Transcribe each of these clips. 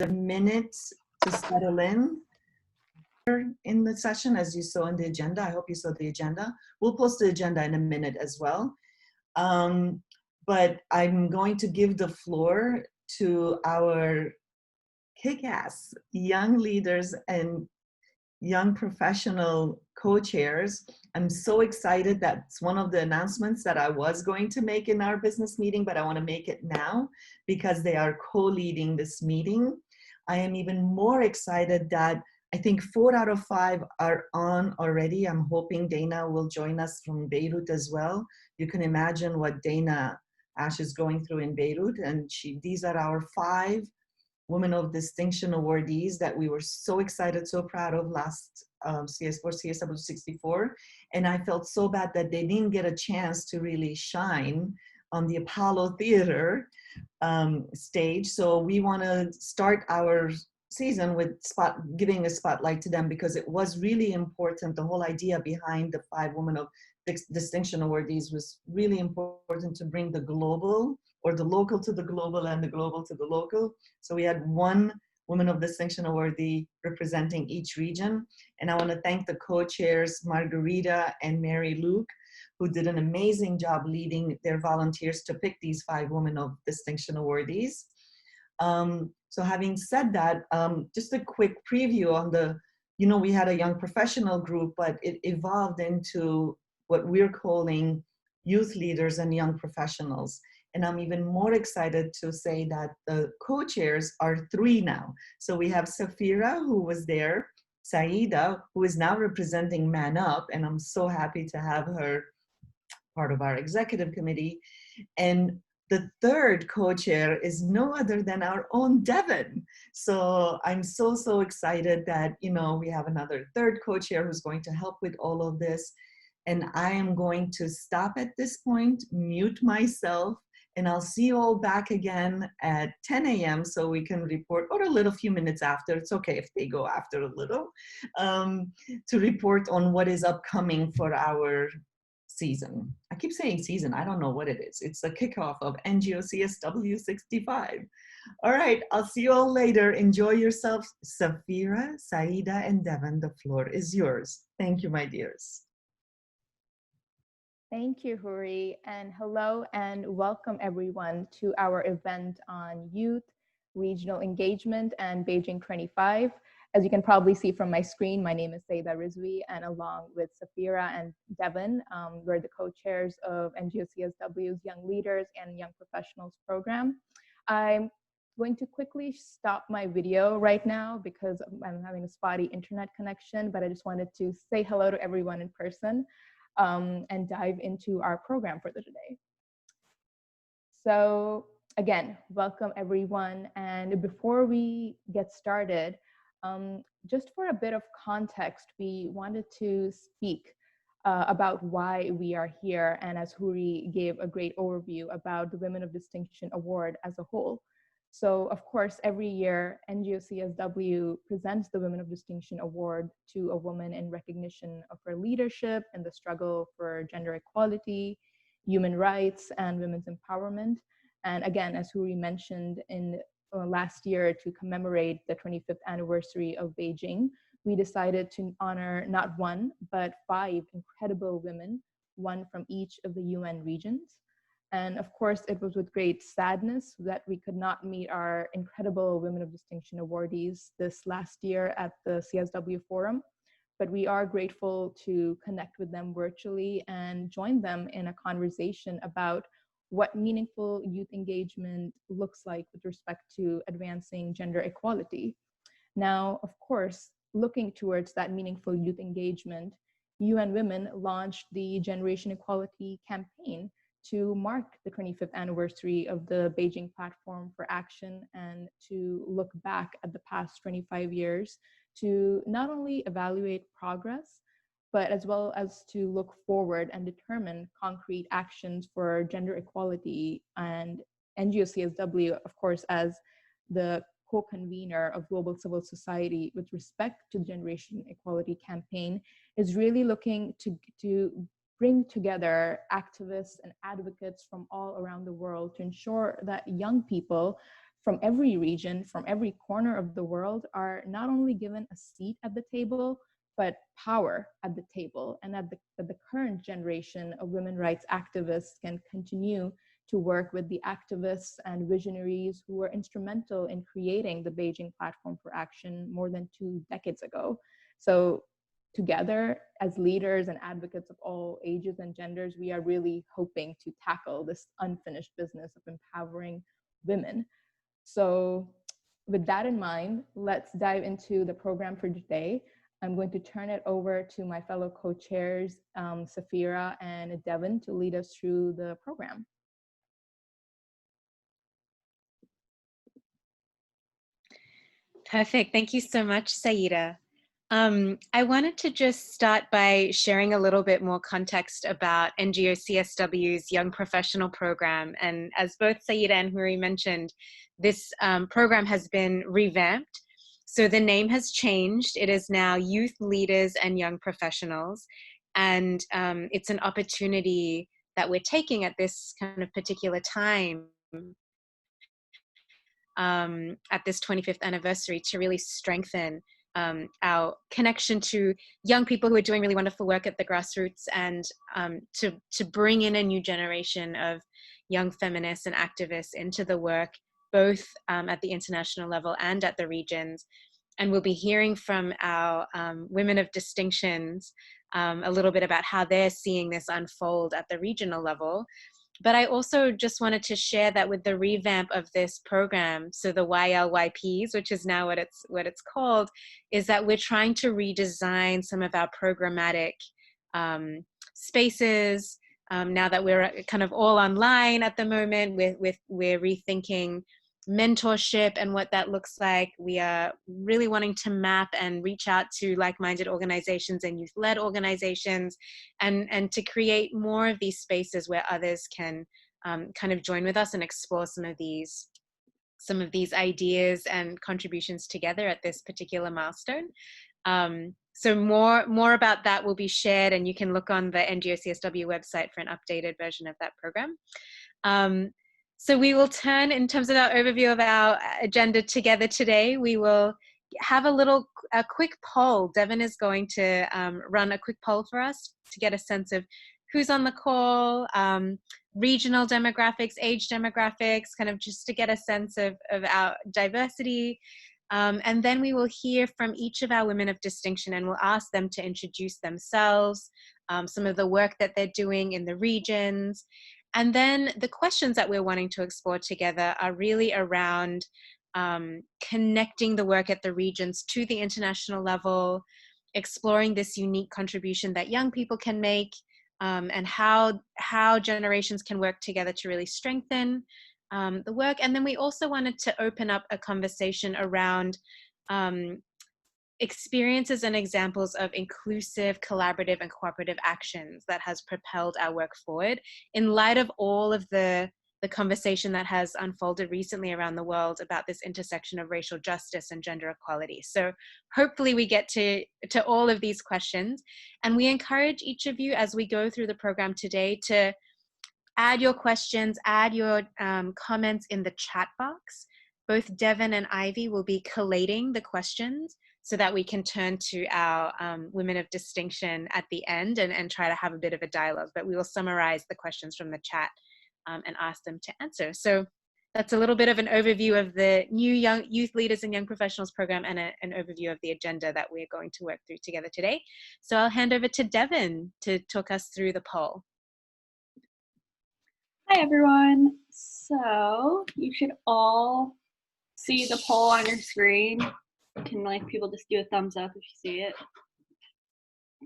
a minute to settle in the session, as you saw in the agenda. I hope you saw the agenda. We'll post the agenda in a minute as well. But I'm going to give the floor to our kick-ass young leaders and young professional co-chairs. I'm so excited. That's one of the announcements that I was going to make in our business meeting, but I want to make it now because they are co-leading this meeting. I am even more excited that I think 4 out of 5 are on already. I'm hoping Dana will join us from Beirut as well. You can imagine what Dana Ash is going through in Beirut, and these are our 5 Women of Distinction awardees that we were so excited, so proud of last CSW64. And I felt so bad that they didn't get a chance to really shine on the Apollo Theater stage. So we want to start our season with giving a spotlight to them, because it was really important. The whole idea behind the 5 Women of Distinction awardees was really important to bring the global, or the local to the global, and the global to the local. So we had 1 Women of Distinction awardee representing each region. And I want to thank the co-chairs, Margarita and Mary Luke, who did an amazing job leading their volunteers to pick these 5 Women of Distinction awardees. So having said that, just a quick preview on we had a young professional group, but it evolved into what we're calling youth leaders and young professionals. And I'm even more excited to say that the co-chairs are 3 now. So we have Safira, who was there, Saida, who is now representing Man Up, and I'm so happy to have her part of our executive committee. And the 3rd co-chair is no other than our own Devin. So I'm so excited that, we have another 3rd co-chair who's going to help with all of this. And I am going to stop at this point, mute myself, and I'll see you all back again at 10 a.m. so we can report, or a little few minutes after. It's okay if they go after a little, to report on what is upcoming for our season. I keep saying season, I don't know what it is. It's the kickoff of NGO CSW65. All right, I'll see you all later. Enjoy yourselves. Safira, Saida, and Devin, the floor is yours. Thank you, my dears. Thank you, Huri, and hello and welcome everyone to our event on youth, regional engagement, and Beijing+25. As you can probably see from my screen, my name is Saida Rizvi, and along with Safira and Devin, we're the co-chairs of NGO CSW's Young Leaders and Young Professionals program. I'm going to quickly stop my video right now because I'm having a spotty internet connection, but I just wanted to say hello to everyone in person. And dive into our program for the day. So again, welcome everyone. And before we get started, just for a bit of context, we wanted to speak about why we are here. And as Huri gave a great overview about the Women of Distinction Award as a whole. So of course, every year, NGO CSW presents the Women of Distinction Award to a woman in recognition of her leadership in the struggle for gender equality, human rights, and women's empowerment. And again, as Huri mentioned, in last year to commemorate the 25th anniversary of Beijing, we decided to honor not 1, but 5 incredible women, 1 from each of the UN regions. And of course, it was with great sadness that we could not meet our incredible Women of Distinction awardees this last year at the CSW Forum, but we are grateful to connect with them virtually and join them in a conversation about what meaningful youth engagement looks like with respect to advancing gender equality. Now, of course, looking towards that meaningful youth engagement, UN Women launched the Generation Equality Campaign to mark the 25th anniversary of the Beijing Platform for Action and to look back at the past 25 years to not only evaluate progress, but as well as to look forward and determine concrete actions for gender equality. And NGO CSW, of course, as the co-convener of global civil society with respect to the Generation Equality Campaign, is really looking to bring together activists and advocates from all around the world to ensure that young people from every region, from every corner of the world, are not only given a seat at the table, but power at the table. And that the current generation of women rights activists can continue to work with the activists and visionaries who were instrumental in creating the Beijing Platform for Action more than 2 decades ago. So together, as leaders and advocates of all ages and genders, we are really hoping to tackle this unfinished business of empowering women. So with that in mind, let's dive into the program for today. I'm going to turn it over to my fellow co-chairs, Safira and Devin, to lead us through the program. Perfect. Thank you so much, Saida. I wanted to just start by sharing a little bit more context about NGO CSW's Young Professional Program. And as both Saida and Huri mentioned, this program has been revamped. So the name has changed. It is now Youth Leaders and Young Professionals. And it's an opportunity that we're taking at this kind of particular time, at this 25th anniversary, to really strengthen our connection to young people who are doing really wonderful work at the grassroots, and to bring in a new generation of young feminists and activists into the work, both at the international level and at the regions. And we'll be hearing from our women of distinctions a little bit about how they're seeing this unfold at the regional level. But I also just wanted to share that with the revamp of this program, so the YLYPs, which is now what it's called, is that we're trying to redesign some of our programmatic spaces. Now that we're kind of all online at the moment, we're rethinking mentorship and what that looks like. We are really wanting to map and reach out to like-minded organizations and youth-led organizations, and to create more of these spaces where others can kind of join with us and explore some of these ideas and contributions together at this particular milestone. So more about that will be shared, and you can look on the NGO CSW website for an updated version of that program. So we will turn, in terms of our overview of our agenda together today, we will have a quick poll. Devin is going to run a quick poll for us to get a sense of who's on the call, regional demographics, age demographics, kind of just to get a sense of our diversity. And then we will hear from each of our women of distinction, and we'll ask them to introduce themselves, some of the work that they're doing in the regions. And then the questions that we're wanting to explore together are really around connecting the work at the regions to the international level, exploring this unique contribution that young people can make, and how generations can work together to really strengthen the work. And then we also wanted to open up a conversation around experiences and examples of inclusive, collaborative, and cooperative actions that has propelled our work forward in light of all of the conversation that has unfolded recently around the world about this intersection of racial justice and gender equality. So hopefully we get to all of these questions, and we encourage each of you as we go through the program today to add your questions, add your comments in the chat box. Both Devin and Ivy will be collating the questions so that we can turn to our women of distinction at the end and try to have a bit of a dialogue. But we will summarize the questions from the chat and ask them to answer. So that's a little bit of an overview of the new Young Youth Leaders and Young Professionals program, and an overview of the agenda that we're going to work through together today. So I'll hand over to Devin to talk us through the poll. Hi everyone. So you should all see the poll on your screen. Can people just do a thumbs up if you see it?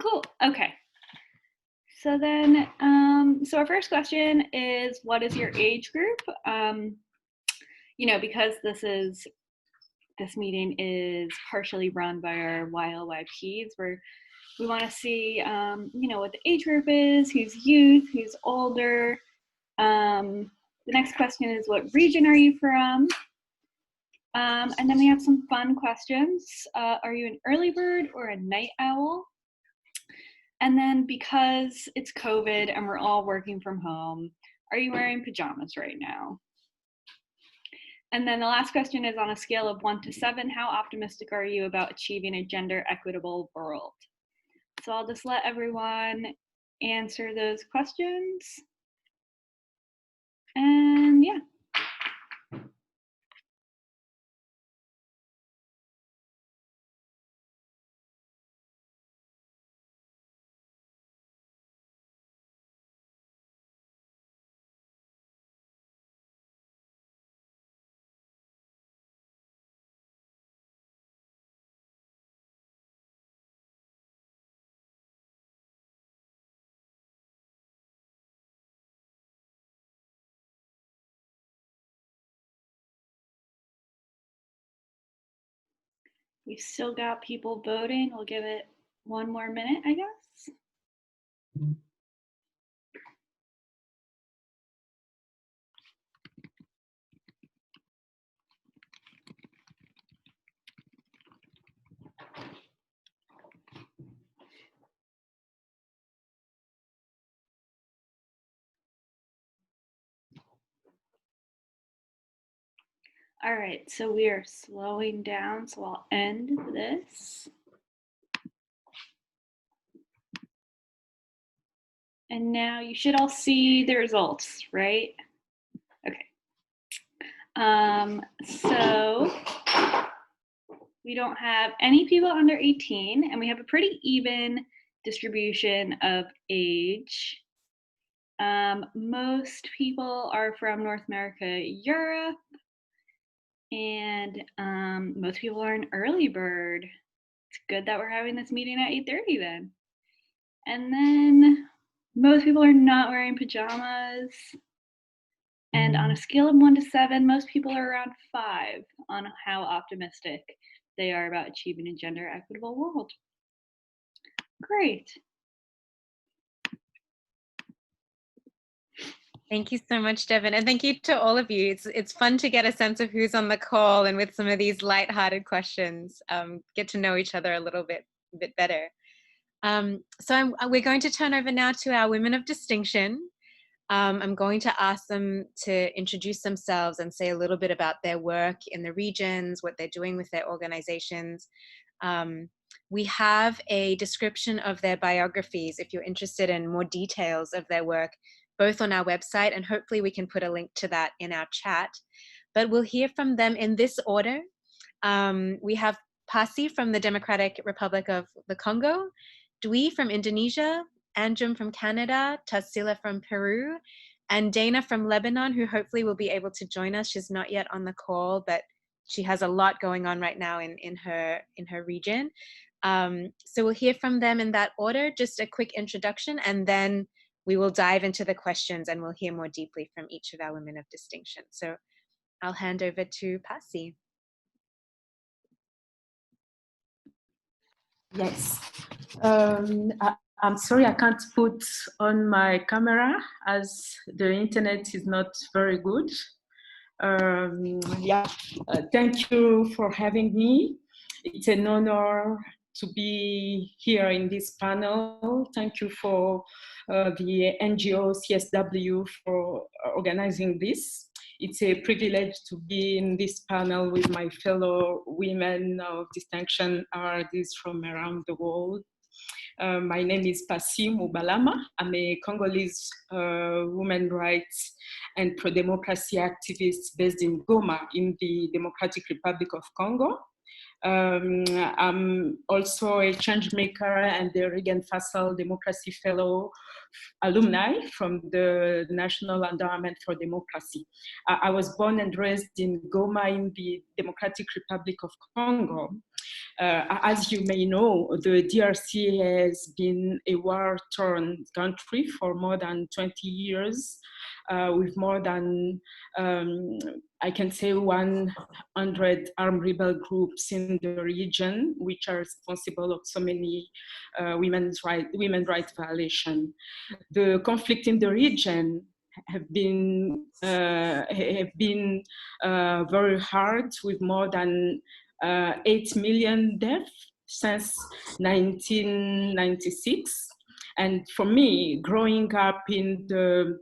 Cool. Okay. So then, so our first question is, what is your age group? Because this meeting is partially run by our YLYPs, we want to see, what the age group is, who's youth, who's older. The next question is, what region are you from? And then we have some fun questions. Are you an early bird or a night owl? And then, because it's COVID and we're all working from home, are you wearing pajamas right now? And then the last question is, on a scale of 1 to 7, how optimistic are you about achieving a gender equitable world? So I'll just let everyone answer those questions. And yeah. We've still got people voting. We'll give it one more minute, I guess. All right, so we are slowing down, so I'll end this. And now you should all see the results, right? Okay. So we don't have any people under 18, and we have a pretty even distribution of age. Most people are from North America, Europe, and most people are an early bird. It's good that we're having this meeting at 8:30 then. And then most people are not wearing pajamas. And on a scale of 1 to 7, most people are around 5 on how optimistic they are about achieving a gender equitable world. Great. Thank you so much, Devin. And thank you to all of you. It's fun to get a sense of who's on the call, and with some of these lighthearted questions, get to know each other a little bit better. We're going to turn over now to our women of distinction. I'm going to ask them to introduce themselves and say a little bit about their work in the regions, what they're doing with their organizations. We have a description of their biographies if you're interested in more details of their work, both on our website, and hopefully we can put a link to that in our chat. But we'll hear from them in this order. We have Pasi from the Democratic Republic of the Congo, Dwi from Indonesia, Anjum from Canada, Tarsila from Peru, and Dana from Lebanon, who hopefully will be able to join us. She's not yet on the call, but she has a lot going on right now in her region. So we'll hear from them in that order, just a quick introduction, and then we will dive into the questions and we'll hear more deeply from each of our women of distinction. So I'll hand over to Pasi. Yes. I'm sorry I can't put on my camera as the internet is not very good. Thank you for having me. It's an honor to be here in this panel. Thank you for the NGO CSW for organizing this. It's a privilege to be in this panel with my fellow women of distinction, Awardees from around the world. My name is Pasi Mubalama. I'm a Congolese women rights and pro-democracy activist based in Goma in the Democratic Republic of Congo. I'm also a change maker and the Regan Fassel Democracy Fellow alumni from the National Endowment for Democracy. I was born and raised in Goma in the Democratic Republic of Congo. As you may know, the DRC has been a war-torn country for more than 20 years, with more than, I can say, 100 armed rebel groups in the region, which are responsible of so many women's rights violations. The conflict in the region have been very hard, with more than 8 million deaths since 1996. And for me, growing up in the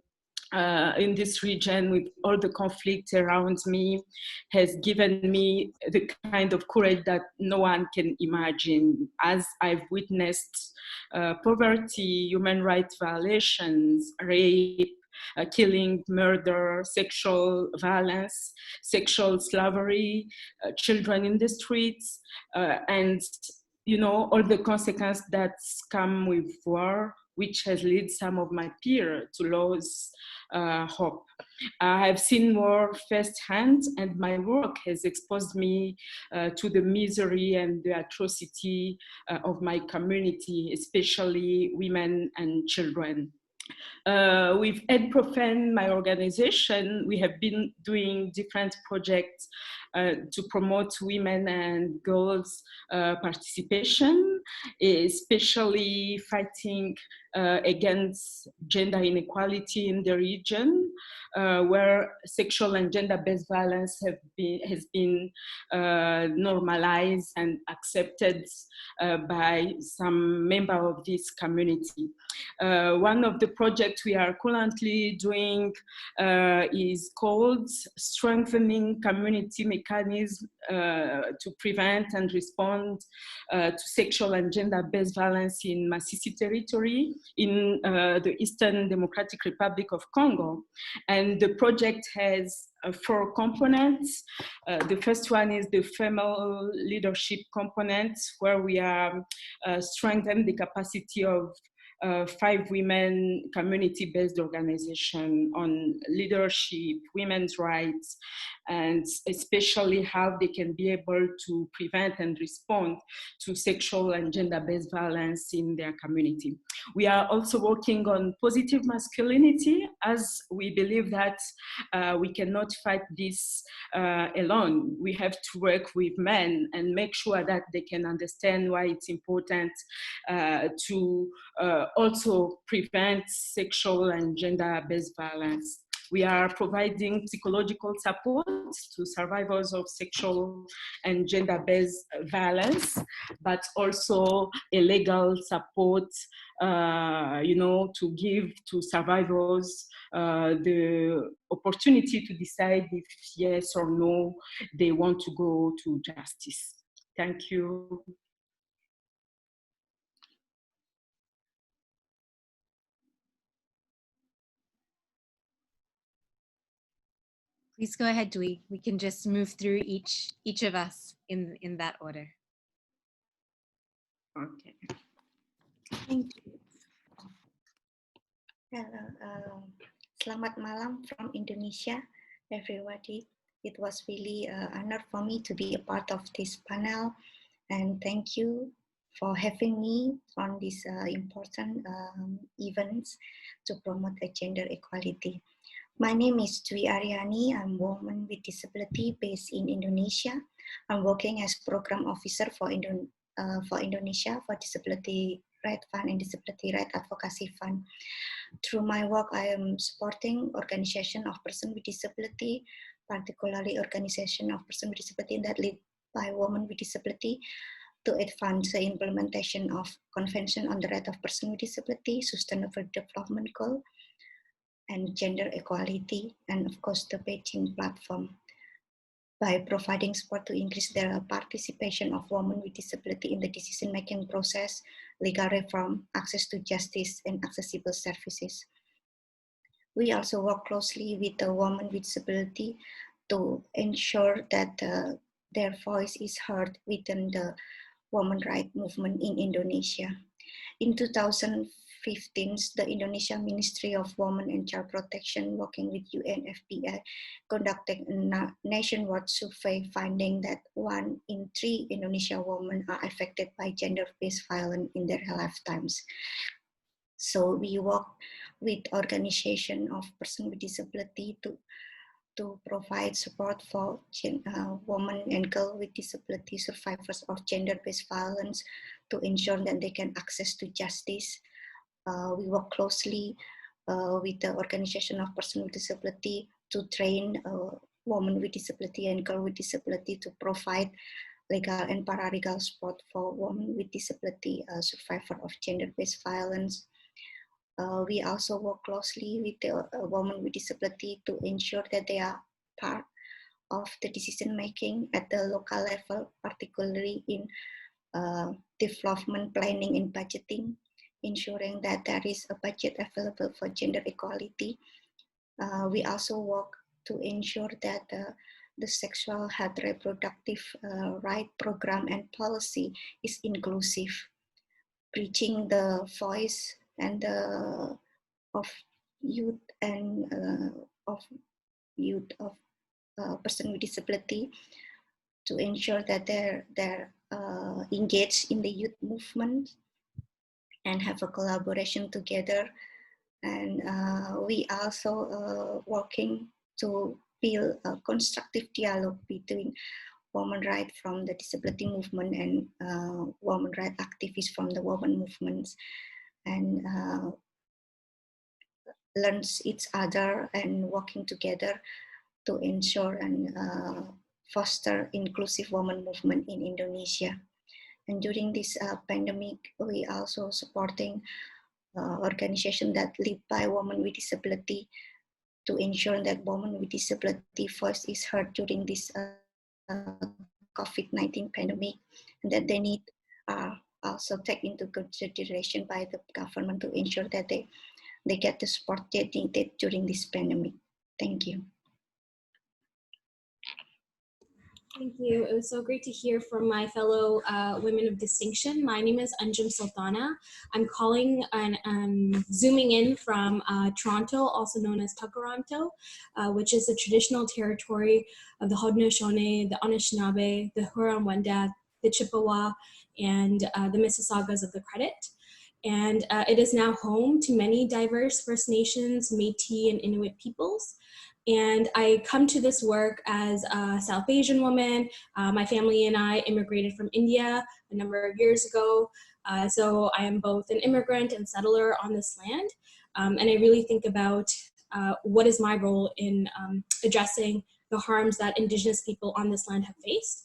in this region with all the conflict around me has given me the kind of courage that no one can imagine, as I've witnessed poverty, human rights violations, rape, killing, murder, sexual violence, sexual slavery, children in the streets, and all the consequences that come with war, which has led some of my peers to lose hope. I have seen war firsthand, and my work has exposed me to the misery and the atrocity of my community, especially women and children. With EdProfen, my organization, we have been doing different projects to promote women and girls' participation, especially fighting against gender inequality in the region, where sexual and gender-based violence has been normalized and accepted by some member of this community. One of the projects we are currently doing is called Strengthening Community Mechanisms to Prevent and Respond to Sexual and Gender-Based Violence in Masisi territory in the Eastern Democratic Republic of Congo. And the project has 4 components. The first one is the female leadership component, where we are strengthening the capacity of 5 women community-based organizations on leadership, women's rights, and especially how they can be able to prevent and respond to sexual and gender-based violence in their community. We are also working on positive masculinity, as we believe that we cannot fight this alone. We have to work with men and make sure that they can understand why it's important to also prevent sexual and gender-based violence. We are providing psychological support to survivors of sexual and gender-based violence, but also a legal support, to give to survivors the opportunity to decide if yes or no they want to go to justice. Thank you. Please go ahead, Dwi. We can just move through each of us in that order. Okay. Thank you. Hello, selamat malam from Indonesia, everybody. It was really an honor for me to be a part of this panel, and thank you for having me on these important events to promote gender equality. My name is Ywca. I'm a woman with disability based in Indonesia. I'm working as program officer for Indonesia for Disability Right Fund and Disability Right Advocacy Fund. Through my work, I am supporting organization of persons with disability, particularly organization of persons with disability that lead by women with disability, to advance the implementation of Convention on the Right of Persons with Disability, Sustainable Development Goal, and gender equality, and of course the Beijing platform, by providing support to increase the participation of women with disability in the decision-making process, legal reform, access to justice, and accessible services. We also work closely with the women with disability to ensure that their voice is heard within the women's rights movement in Indonesia. In 2015, the Indonesia Ministry of Women and Child Protection, working with UNFPA, conducted a nationwide survey finding that 1 in 3 Indonesian women are affected by gender-based violence in their lifetimes. So we work with organization of persons with disability to provide support for women and girls with disability survivors of gender-based violence to ensure that they can access to justice. We work closely with the organization of persons with disability to train women with disability and girls with disability to provide legal and paralegal support for women with disability survivor of gender-based violence. We also work closely with the women with disability to ensure that they are part of the decision making at the local level, particularly in development planning and budgeting, ensuring that there is a budget available for gender equality. We also work to ensure that the sexual health reproductive right program and policy is inclusive, reaching the voice and of youth and of person with disability, to ensure that they're engaged in the youth movement and have a collaboration together. And we also working to build a constructive dialogue between women rights from the disability movement and women rights activists from the women movements, and learns each other and working together to ensure and foster inclusive women movement in Indonesia. And during this pandemic, we also supporting organization that lead by women with disability to ensure that women with disability voice is heard during this COVID-19 pandemic, and that they need also take into consideration by the government to ensure that they get the support they needed during this pandemic. Thank you. Thank you. It was so great to hear from my fellow women of distinction. My name is Anjum Sultana. I'm calling and zooming in from Toronto, also known as Takaranto, which is the traditional territory of the Haudenosaunee, the Anishinaabe, the Huron-Wendat, the Chippewa, and the Mississaugas of the Credit. And it is now home to many diverse First Nations, Métis, and Inuit peoples. And I come to this work as a South Asian woman. My family and I immigrated from India a number of years ago. So I am both an immigrant and settler on this land. And I really think about what is my role in addressing the harms that Indigenous people on this land have faced.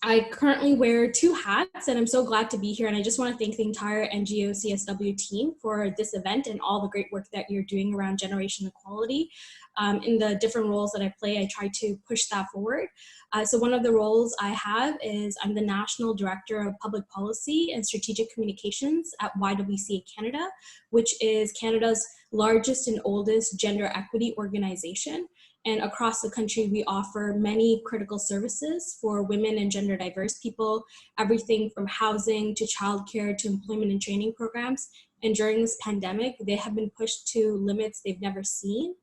I currently wear two hats, and I'm so glad to be here. And I just want to thank the entire NGO CSW team for this event and all the great work that you're doing around generation equality. In the different roles that I play, I try to push that forward. So one of the roles I have is I'm the National Director of Public Policy and Strategic Communications at Ywca Canada, which is Canada's largest and oldest gender equity organization. And across the country, we offer many critical services for women and gender diverse people, everything from housing to childcare to employment and training programs. And during this pandemic, they have been pushed to limits they've never seen.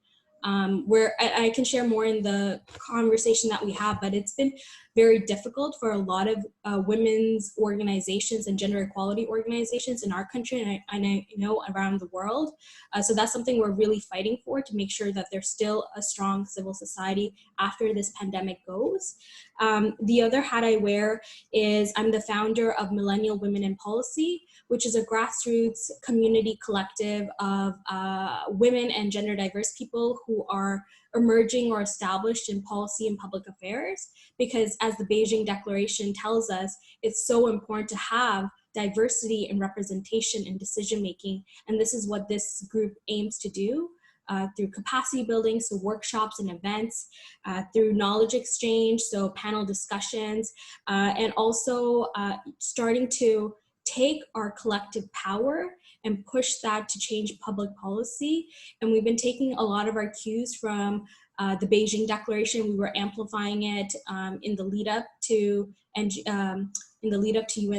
Where I can share more in the conversation that we have, but it's been very difficult for a lot of women's organizations and gender equality organizations in our country, and I know around the world. So that's something we're really fighting for, to make sure that there's still a strong civil society after this pandemic goes. The other hat I wear is I'm the founder of Millennial Women in Policy, which is a grassroots community collective of women and gender diverse people who are emerging or established in policy and public affairs. Because as the Beijing Declaration tells us, it's so important to have diversity and representation in decision making. And this is what this group aims to do through capacity building, so workshops and events, through knowledge exchange, so panel discussions, and also starting to take our collective power and push that to change public policy. And we've been taking a lot of our cues from the Beijing Declaration. We were amplifying it in the lead up to UN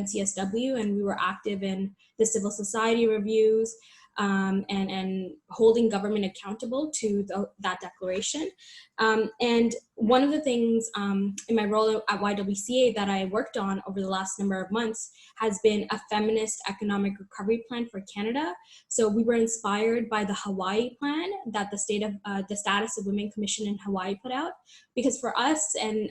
CSW, and we were active in the civil society reviews and holding government accountable to that declaration. And one of the things in my role at YWCA that I worked on over the last number of months has been a feminist economic recovery plan for Canada. So we were inspired by the Hawaii plan that the Status of Women Commission in Hawaii put out, because for us, and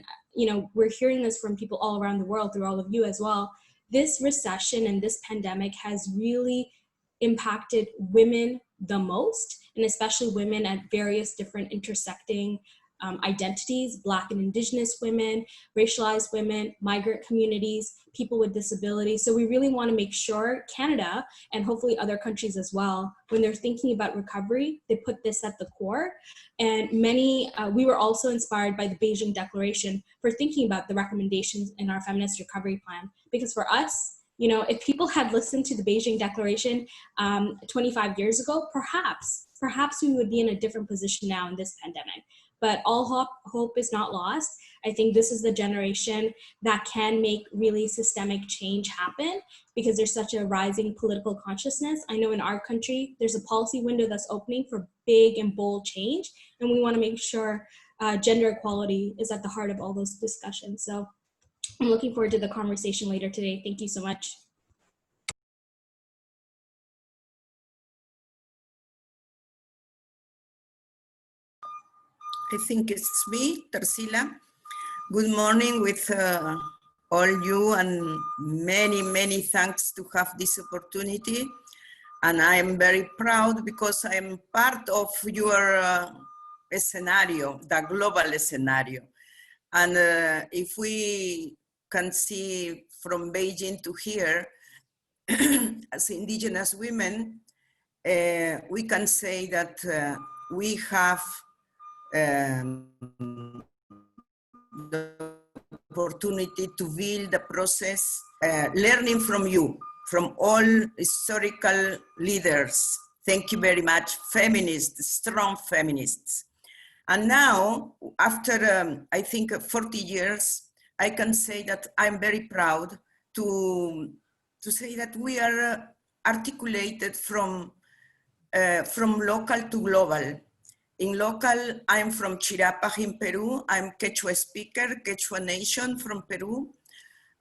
we're hearing this from people all around the world through all of you as well, this recession and this pandemic has really impacted women the most, and especially women at various different intersecting identities, Black and Indigenous women, racialized women, migrant communities, people with disabilities. So we really want to make sure Canada, and hopefully other countries as well, when they're thinking about recovery, they put this at the core. And we were also inspired by the Beijing Declaration for thinking about the recommendations in our feminist recovery plan. Because for us, you know, if people had listened to the Beijing Declaration 25 years ago, perhaps we would be in a different position now in this pandemic. But all hope is not lost. I think this is the generation that can make really systemic change happen because there's such a rising political consciousness. I know in our country, there's a policy window that's opening for big and bold change. And we want to make sure gender equality is at the heart of all those discussions. So I'm looking forward to the conversation later today. Thank you so much. I think it's me, Tarsila. Good morning with all you, and many thanks to have this opportunity. And I am very proud because I am part of your scenario, the global scenario. And if we can see from Beijing to here, as indigenous women, we can say that we have the opportunity to build the process, learning from you, from all historical leaders. Thank you very much, feminists, strong feminists. And now, after I think 40 years, I can say that I'm very proud to say that we are articulated from local to global. In local, I'm from Chirapaj in Peru. I'm Quechua speaker, Quechua Nation from Peru.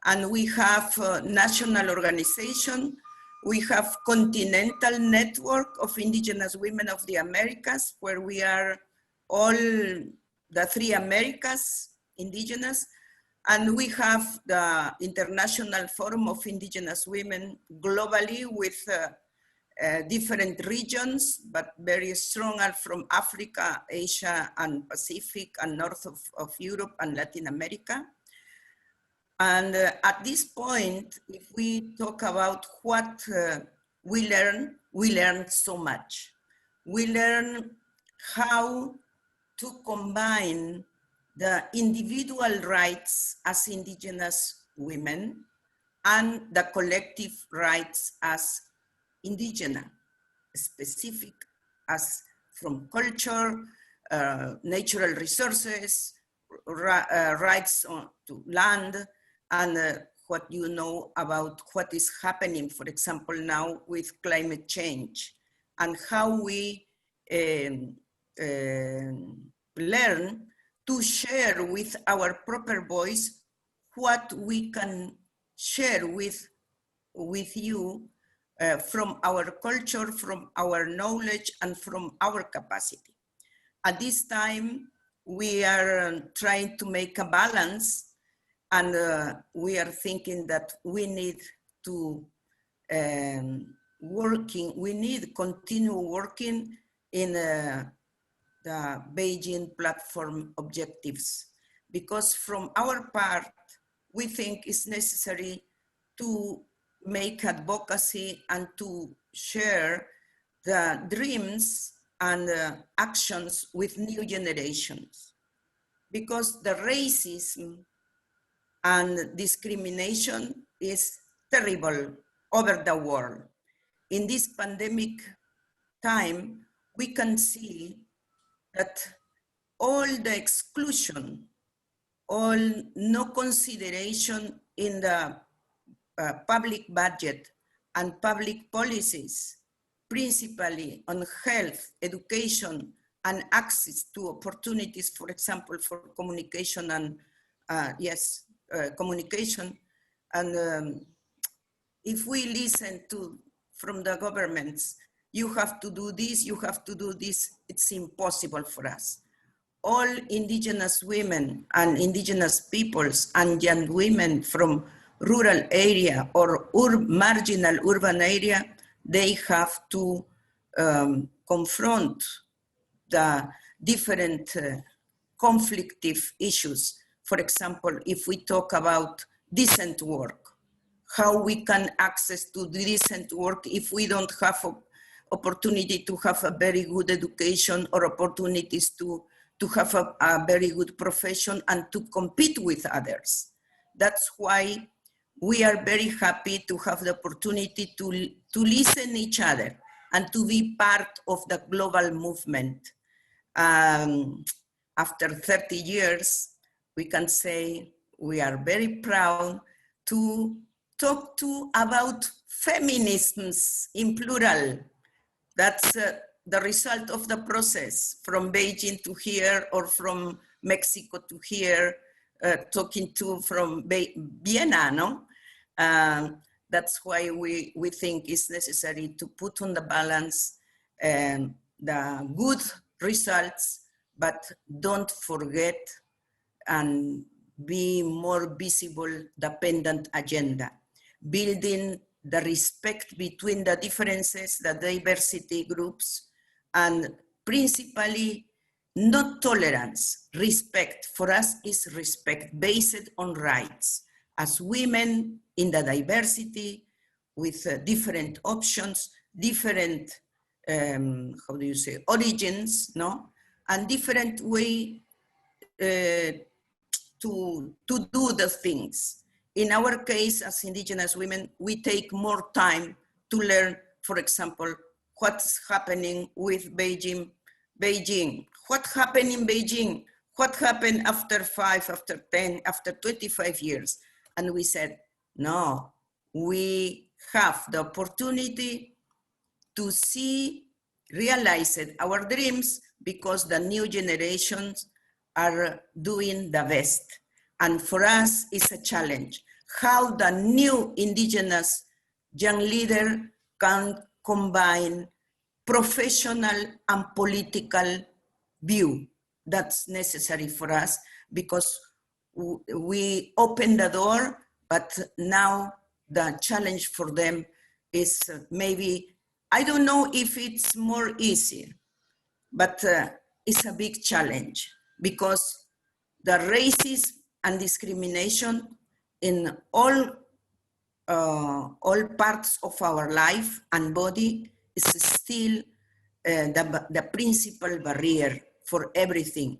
And we have a national organization. We have continental network of indigenous women of the Americas, where we are all the 3 Americas indigenous. And we have the International Forum of Indigenous Women globally with different regions, but very strong are from Africa, Asia, and Pacific, and north of Europe and Latin America. And at this point, if we talk about what we learn so much. We learn how to combine the individual rights as indigenous women and the collective rights as indigenous, specific as from culture, natural resources, rights to land, and what you know about what is happening, for example, now with climate change, and how we learn to share with our proper voice what we can share with you from our culture, from our knowledge, and from our capacity. At this time, we are trying to make a balance, and we are thinking that we need to continue working in the Beijing platform objectives, because from our part, we think it's necessary to make advocacy and to share the dreams and actions with new generations. Because the racism and discrimination is terrible over the world. In this pandemic time, we can see that all the exclusion, all no consideration in the public budget and public policies, principally on health, education, and access to opportunities, for example, for communication and communication. And if we listen from the governments, you have to do this, you have to do this, it's impossible for us. All indigenous women and indigenous peoples and young women from rural area or marginal urban area, they have to confront the different conflictive issues. For example, if we talk about decent work, how we can access to decent work if we don't have opportunity to have a very good education or opportunities to have a very good profession and to compete with others. That's why we are very happy to have the opportunity to listen each other and to be part of the global movement. After 30 years, we can say we are very proud to talk about feminisms in plural. That's the result of the process from Beijing to here or from Mexico to here, talking to from Vienna, no? That's why we think it's necessary to put on the balance the good results, but don't forget and be more visible the pendant agenda, building the respect between the differences, the diversity groups, and principally not tolerance, respect. For us is respect based on rights. As women in the diversity with different options, different, how do you say, origins, no? And different way to do the things. In our case, as indigenous women, we take more time to learn, for example, what's happening with Beijing. What happened in Beijing? What happened after 5, after 10, after 25 years? And we said, no, we have the opportunity to see, realize our dreams because the new generations are doing the best. And for us, it's a challenge. How the new indigenous young leader can combine professional and political view. That's necessary for us because we open the door, but now the challenge for them is maybe, I don't know if it's more easy, but it's a big challenge because the racism and discrimination in all parts of our life and body is still the principal barrier for everything.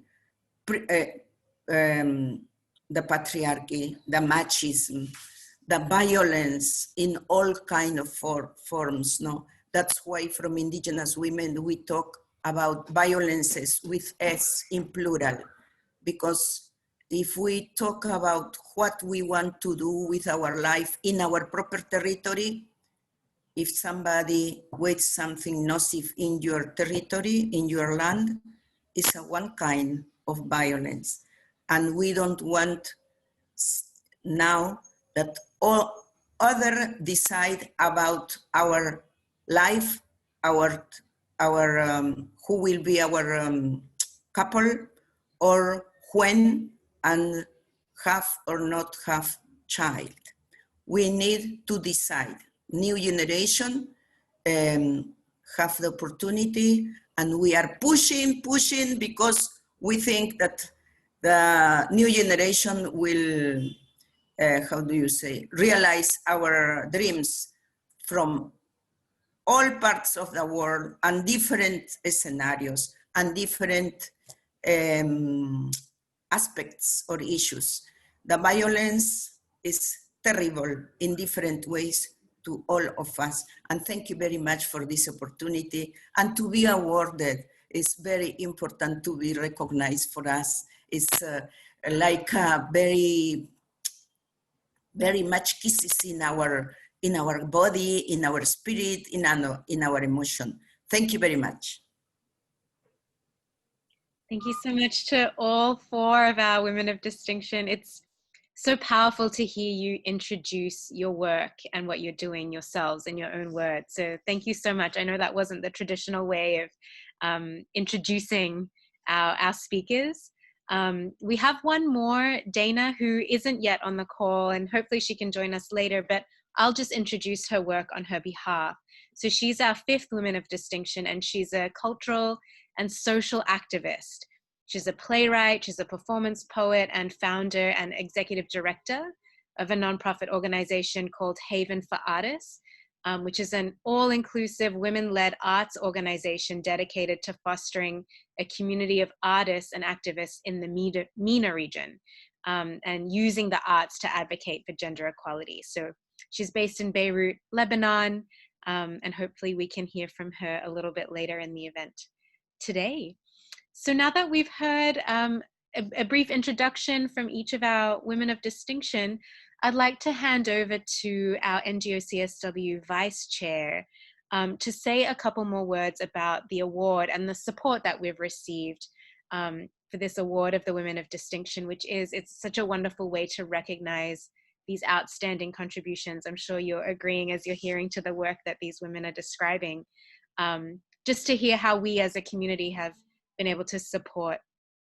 The patriarchy, the machismo, the violence in all kind of forms. No, that's why from indigenous women we talk about violences with S in plural, because if we talk about what we want to do with our life in our proper territory, if somebody waits something nocive in your territory, in your land, it's one kind of violence. And we don't want now that all other decide about our life, who will be our couple, or when and have or not have child. We need to decide. New generation have the opportunity, and we are pushing because we think that the new generation will, how do you say, realize our dreams from all parts of the world and different scenarios and different aspects or issues. The violence is terrible in different ways to all of us. And thank you very much for this opportunity. And to be awarded is very important, to be recognized for us. It's like very, very much kisses in our body, in our spirit, in our emotion. Thank you very much. Thank you so much to all 4 of our women of distinction. It's so powerful to hear you introduce your work and what you're doing yourselves in your own words. So thank you so much. I know that wasn't the traditional way of introducing our speakers. We have one more, Dana, who isn't yet on the call, and hopefully she can join us later, but I'll just introduce her work on her behalf. So she's our 5th Woman of Distinction, and she's a cultural and social activist. She's a playwright, she's a performance poet, and founder and executive director of a nonprofit organization called Haven for Artists, which is an all-inclusive women-led arts organization dedicated to fostering a community of artists and activists in the MENA region, and using the arts to advocate for gender equality. So she's based in Beirut, Lebanon, and hopefully we can hear from her a little bit later in the event today. So now that we've heard a brief introduction from each of our women of distinction, I'd like to hand over to our NGO CSW Vice Chair to say a couple more words about the award and the support that we've received for this award of the Women of Distinction, it's such a wonderful way to recognize these outstanding contributions. I'm sure you're agreeing as you're hearing to the work that these women are describing, just to hear how we as a community have been able to support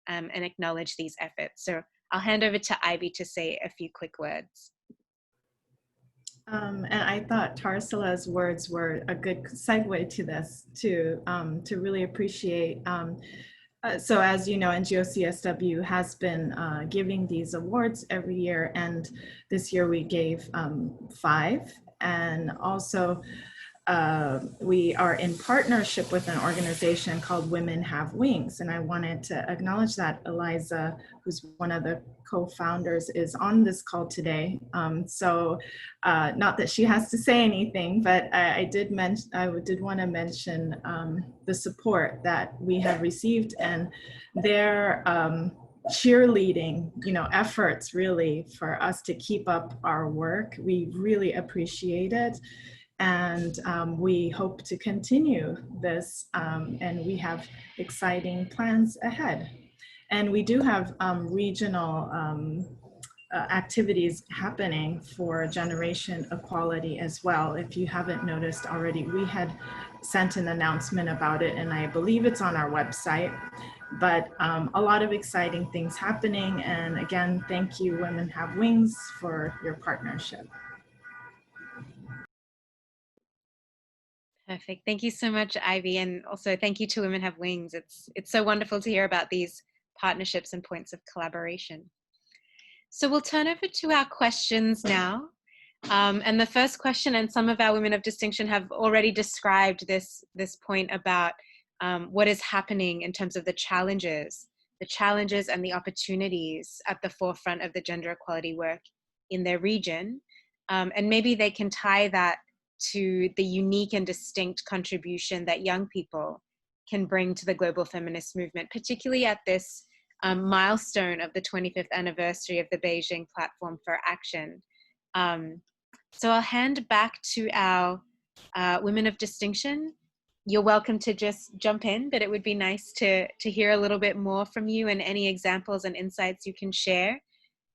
and acknowledge these efforts. So I'll hand over to Ivy to say a few quick words. And I thought Tarsala's words were a good segue to this, to really appreciate. So as you know, NGO CSW has been giving these awards every year, and this year we gave 5, and also we are in partnership with an organization called Women Have Wings, and I wanted to acknowledge that Eliza, who's one of the co-founders, is on this call today. So not that she has to say anything, but I did want to mention the support that we have received and their cheerleading, efforts really for us to keep up our work. We really appreciate it. And we hope to continue this, and we have exciting plans ahead. And we do have regional activities happening for generation equality as well. If you haven't noticed already, we had sent an announcement about it, and I believe it's on our website. But a lot of exciting things happening. And again, thank you, Women Have Wings, for your partnership. Perfect. Thank you so much, Ivy. And also thank you to Women Have Wings. It's so wonderful to hear about these partnerships and points of collaboration. So we'll turn over to our questions now. And the first question, and some of our women of distinction have already described this point about what is happening in terms of the challenges and the opportunities at the forefront of the gender equality work in their region. And maybe they can tie that to the unique and distinct contribution that young people can bring to the global feminist movement, particularly at this milestone of the 25th anniversary of the Beijing Platform for Action. So I'll hand back to our women of distinction. You're welcome to just jump in, but it would be nice to hear a little bit more from you and any examples and insights you can share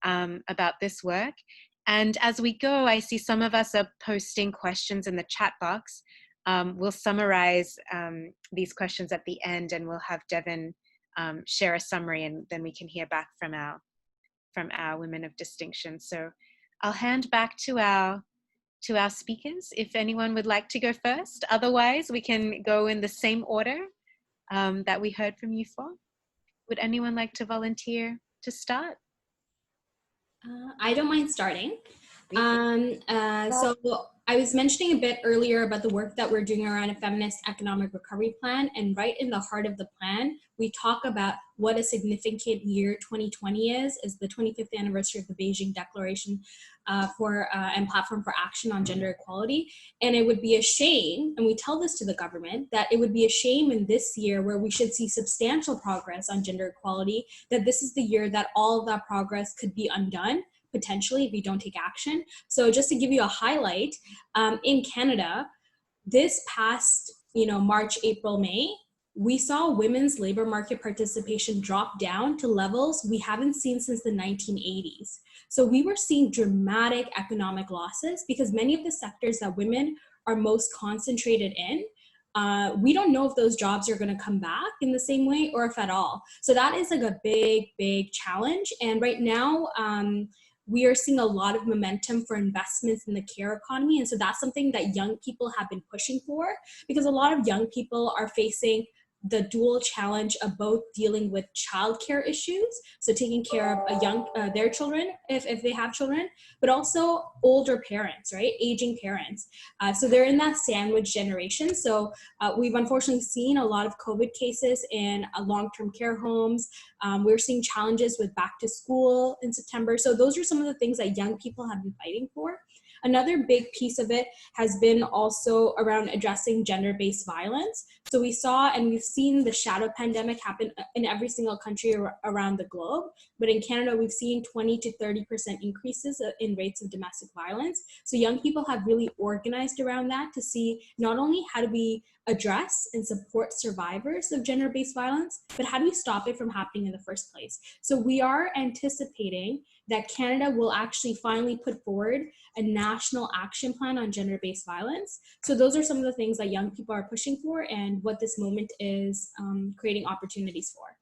about this work. And as we go, I see some of us are posting questions in the chat box. We'll summarize these questions at the end, and we'll have Devin share a summary, and then we can hear back from our women of distinction. So I'll hand back to our speakers if anyone would like to go first. Otherwise, we can go in the same order that we heard from you for. Would anyone like to volunteer to start? I don't mind starting. So I was mentioning a bit earlier about the work that we're doing around a feminist economic recovery plan, and right in the heart of the plan, we talk about what a significant year 2020 is the 25th anniversary of the Beijing Declaration and Platform for Action on Gender Equality. And it would be a shame, and we tell this to the government, that it would be a shame in this year where we should see substantial progress on gender equality, that this is the year that all of that progress could be undone, potentially, if we don't take action. So just to give you a highlight, in Canada, this past March, April, May, we saw women's labor market participation drop down to levels we haven't seen since the 1980s. So we were seeing dramatic economic losses because many of the sectors that women are most concentrated in, we don't know if those jobs are going to come back in the same way or if at all. So that is like a big, big challenge. And right now, we are seeing a lot of momentum for investments in the care economy. And so that's something that young people have been pushing for, because a lot of young people are facing the dual challenge of both dealing with childcare issues, so taking care of their children if they have children, but also older parents, right? Aging parents. So they're in that sandwich generation. So we've unfortunately seen a lot of COVID cases in long-term care homes. We're seeing challenges with back to school in September. So those are some of the things that young people have been fighting for. Another big piece of it has been also around addressing gender-based violence. So we saw and we've seen the shadow pandemic happen in every single country around the globe. But in Canada, we've seen 20 to 30% increases in rates of domestic violence. So young people have really organized around that to see not only how do we address and support survivors of gender-based violence, but how do we stop it from happening in the first place? So we are anticipating that Canada will actually finally put forward a national action plan on gender-based violence. So those are some of the things that young people are pushing for and what this moment is creating opportunities for.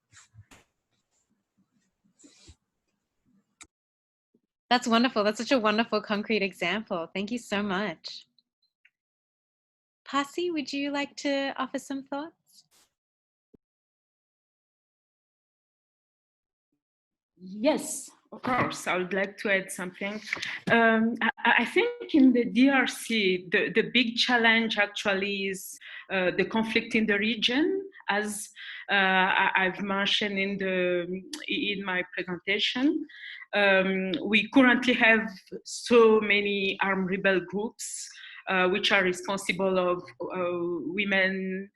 That's wonderful. That's such a wonderful, concrete example. Thank you so much. Pasi, would you like to offer some thoughts? Yes, of course. I would like to add something. I think in the DRC, the big challenge actually is the conflict in the region, as I've mentioned in my presentation. We currently have so many armed rebel groups which are responsible of women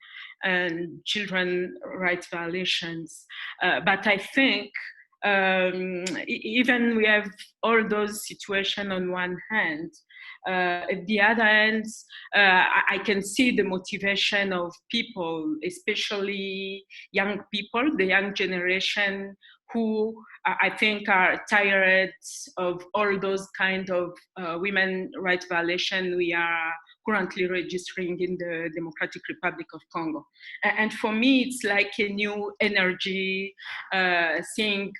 and children rights violations. But I think even we have all those situations on one hand, at the other hand, I can see the motivation of people, especially young people, the young generation, who I think are tired of all those kind of women rights violations we are currently registering in the Democratic Republic of Congo. And for me, it's like a new energy, seeing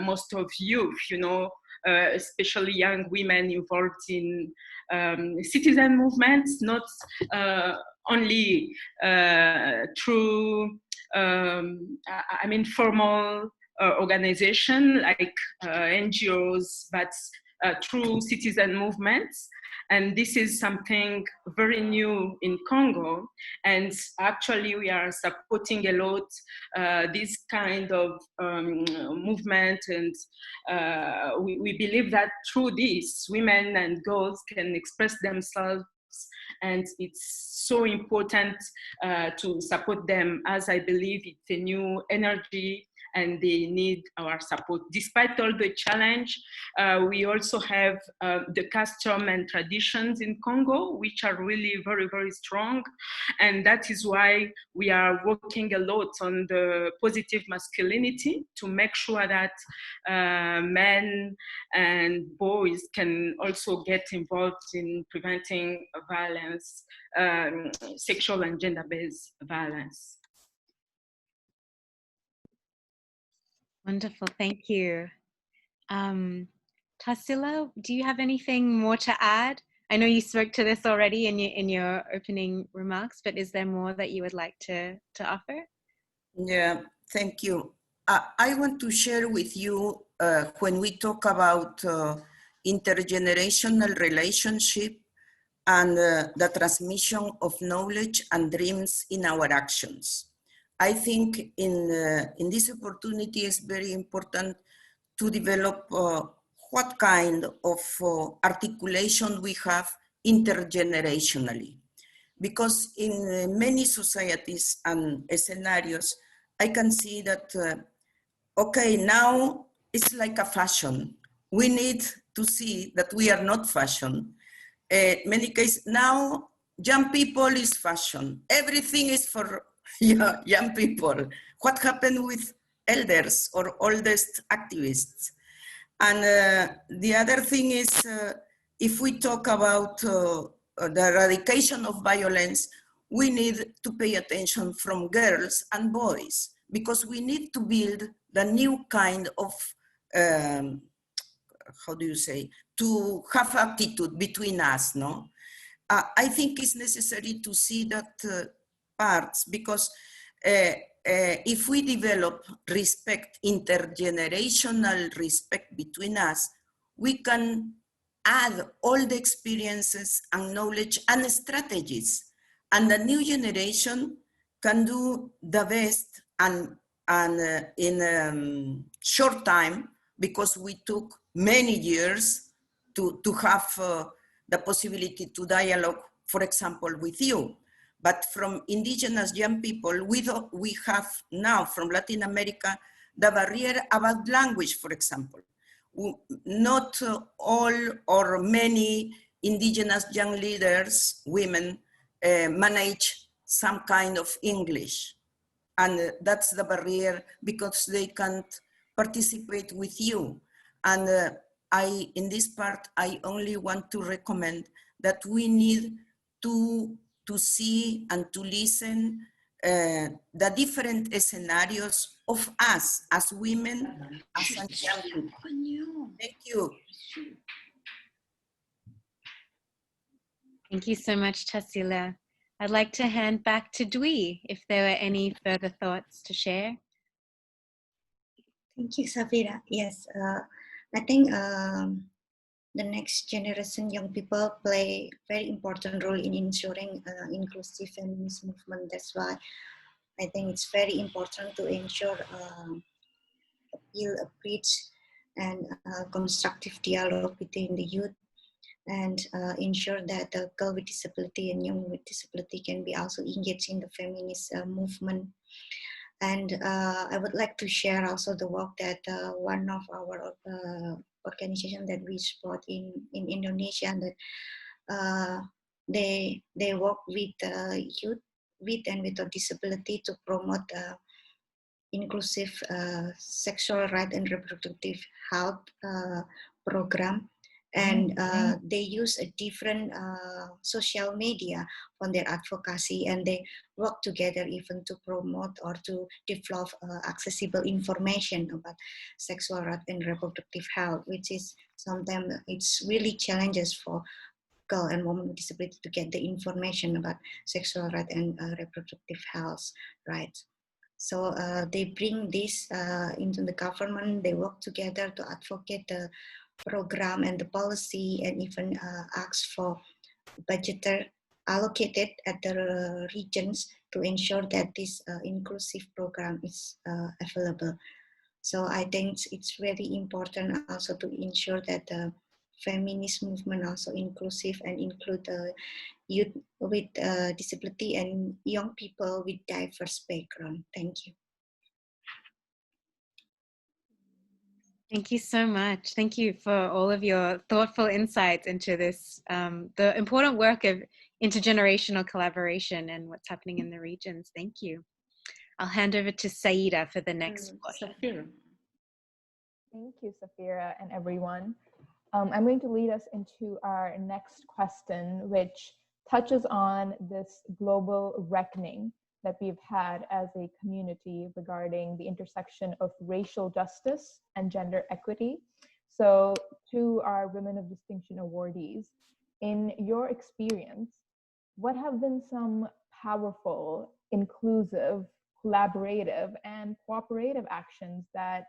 most of youth, especially young women involved in citizen movements, not only through, formal organization like NGOs, but through citizen movements. And this is something very new in Congo. And actually we are supporting a lot this kind of movement. And we believe that through this, women and girls can express themselves. And it's so important to support them, as I believe it's a new energy and they need our support. Despite all the challenge, we also have the custom and traditions in Congo, which are really very, very strong. And that is why we are working a lot on the positive masculinity to make sure that men and boys can also get involved in preventing violence, sexual and gender-based violence. Wonderful, thank you. Tarsila, do you have anything more to add? I know you spoke to this already in your opening remarks, but is there more that you would like to offer? Yeah, thank you. I want to share with you when we talk about intergenerational relationship and the transmission of knowledge and dreams in our actions. I think in this opportunity is very important to develop what kind of articulation we have intergenerationally. Because in many societies and scenarios, I can see that, okay, now it's like a fashion. We need to see that we are not fashion. Many cases now, young people is fashion. Everything is for young people. What happened with elders or oldest activists? And the other thing is, if we talk about the eradication of violence, we need to pay attention from girls and boys, because we need to build the new kind of, how do you say, to have attitude between us, no? I think it's necessary to see that parts, because if we develop respect, intergenerational respect between us, we can add all the experiences and knowledge and strategies. And the new generation can do the best and in a short time, because we took many years to have the possibility to dialogue, for example, with you. But from indigenous young people, we have now from Latin America, the barrier about language, for example. Not all or many indigenous young leaders, women, manage some kind of English. And that's the barrier, because they can't participate with you. And in this part, I only want to recommend that we need to see and to listen the different scenarios of us as women, as young people. Thank you. Thank you so much, Tarsila. I'd like to hand back to Dwi if there were any further thoughts to share. Thank you, Safira. Yes, I think the next generation young people play very important role in ensuring inclusive feminist movement. That's why I think it's very important to ensure a bridge and constructive dialogue between the youth, and ensure that the girl with disability and young with disability can be also engaged in the feminist movement. And I would like to share also the work that one of our organization that we support in Indonesia, and that they work with youth with and without disability to promote inclusive sexual right and reproductive health program. And they use a different social media on their advocacy, and they work together even to promote or to develop accessible information about sexual right and reproductive health, which is sometimes it's really challenges for girl and women with disability to get the information about sexual right and reproductive health rights. So they bring this into the government. They work together to advocate the program and the policy, and even ask for budget allocated at the regions to ensure that this inclusive program is available. So I think it's very important also to ensure that the feminist movement also inclusive and include the youth with disability and young people with diverse background. Thank you. Thank you so much. Thank you for all of your thoughtful insights into this, the important work of intergenerational collaboration and what's happening in the regions. Thank you. I'll hand over to Saida for the next portion. Safira. Thank you, Safira, and everyone. I'm going to lead us into our next question, which touches on this global reckoning that we've had as a community regarding the intersection of racial justice and gender equity. So to our Women of Distinction awardees, in your experience, what have been some powerful, inclusive, collaborative, and cooperative actions that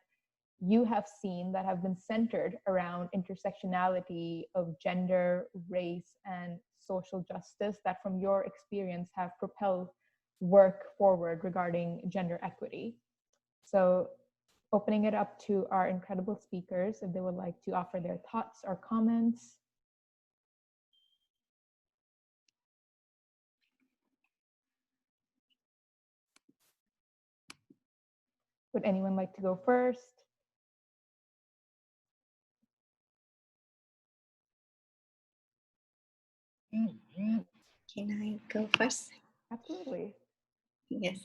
you have seen that have been centered around intersectionality of gender, race, and social justice that from your experience have propelled work forward regarding gender equity? So opening it up to our incredible speakers if they would like to offer their thoughts or comments. Would anyone like to go first? Can I go first? Absolutely. Yes.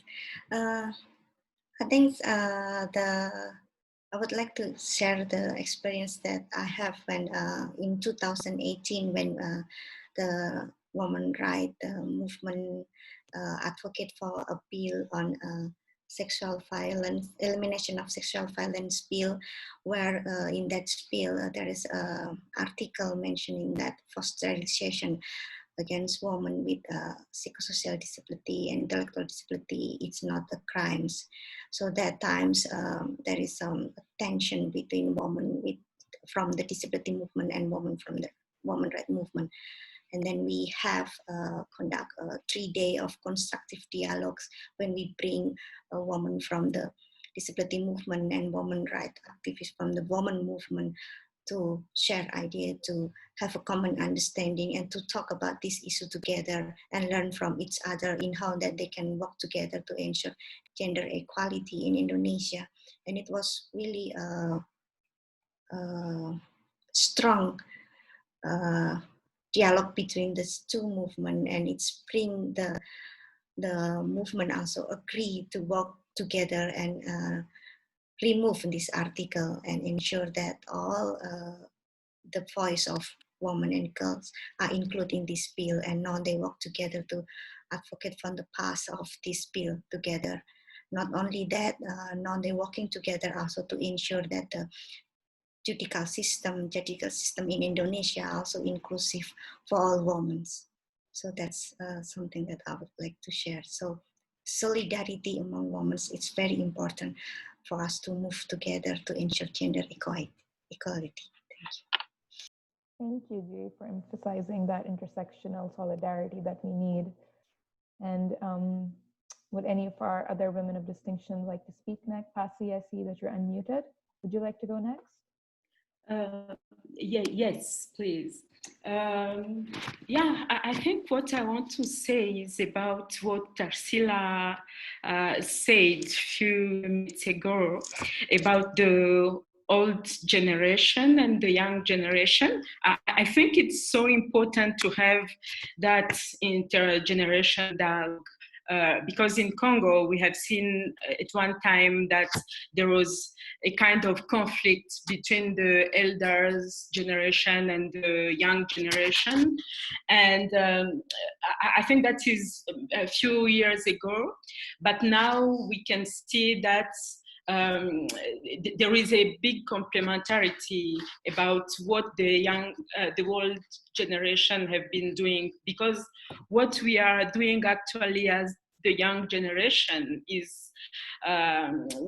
I think I would like to share the experience that I have when in 2018 when the women rights movement advocate for a bill on sexual violence, elimination of sexual violence bill, where in that bill there is an article mentioning that forced sterilization against women with psychosocial disability and intellectual disability, it's not a crimes. So that times there is some tension between women from the disability movement and women from the women rights movement. And then we have conduct a 3-day of constructive dialogues when we bring a woman from the disability movement and women rights activists from the women movement to share ideas, to have a common understanding and to talk about this issue together and learn from each other in how that they can work together to ensure gender equality in Indonesia. And it was really a strong dialogue between these two movements, and it's bring the movement also agree to work together and remove this article and ensure that all the voice of women and girls are included in this bill, and now they work together to advocate for the pass of this bill together. Not only that, now they're working together also to ensure that the judicial system in Indonesia also inclusive for all women. So that's something that I would like to share. So solidarity among women, it's very important for us to move together to ensure gender equality. Thank you. Thank you, Jay, for emphasizing that intersectional solidarity that we need. And would any of our other women of distinction like to speak next? Pasi, I see that you're unmuted. Would you like to go next? Yes, please. I think what I want to say is about what Tarsila said a few minutes ago about the old generation and the young generation. I think it's so important to have that intergenerational dialogue. Because in Congo, we have seen at one time that there was a kind of conflict between the elders generation and the young generation. And I think that is a few years ago, but now we can see that there is a big complementarity about what the old generation have been doing, because what we are doing actually as the young generation is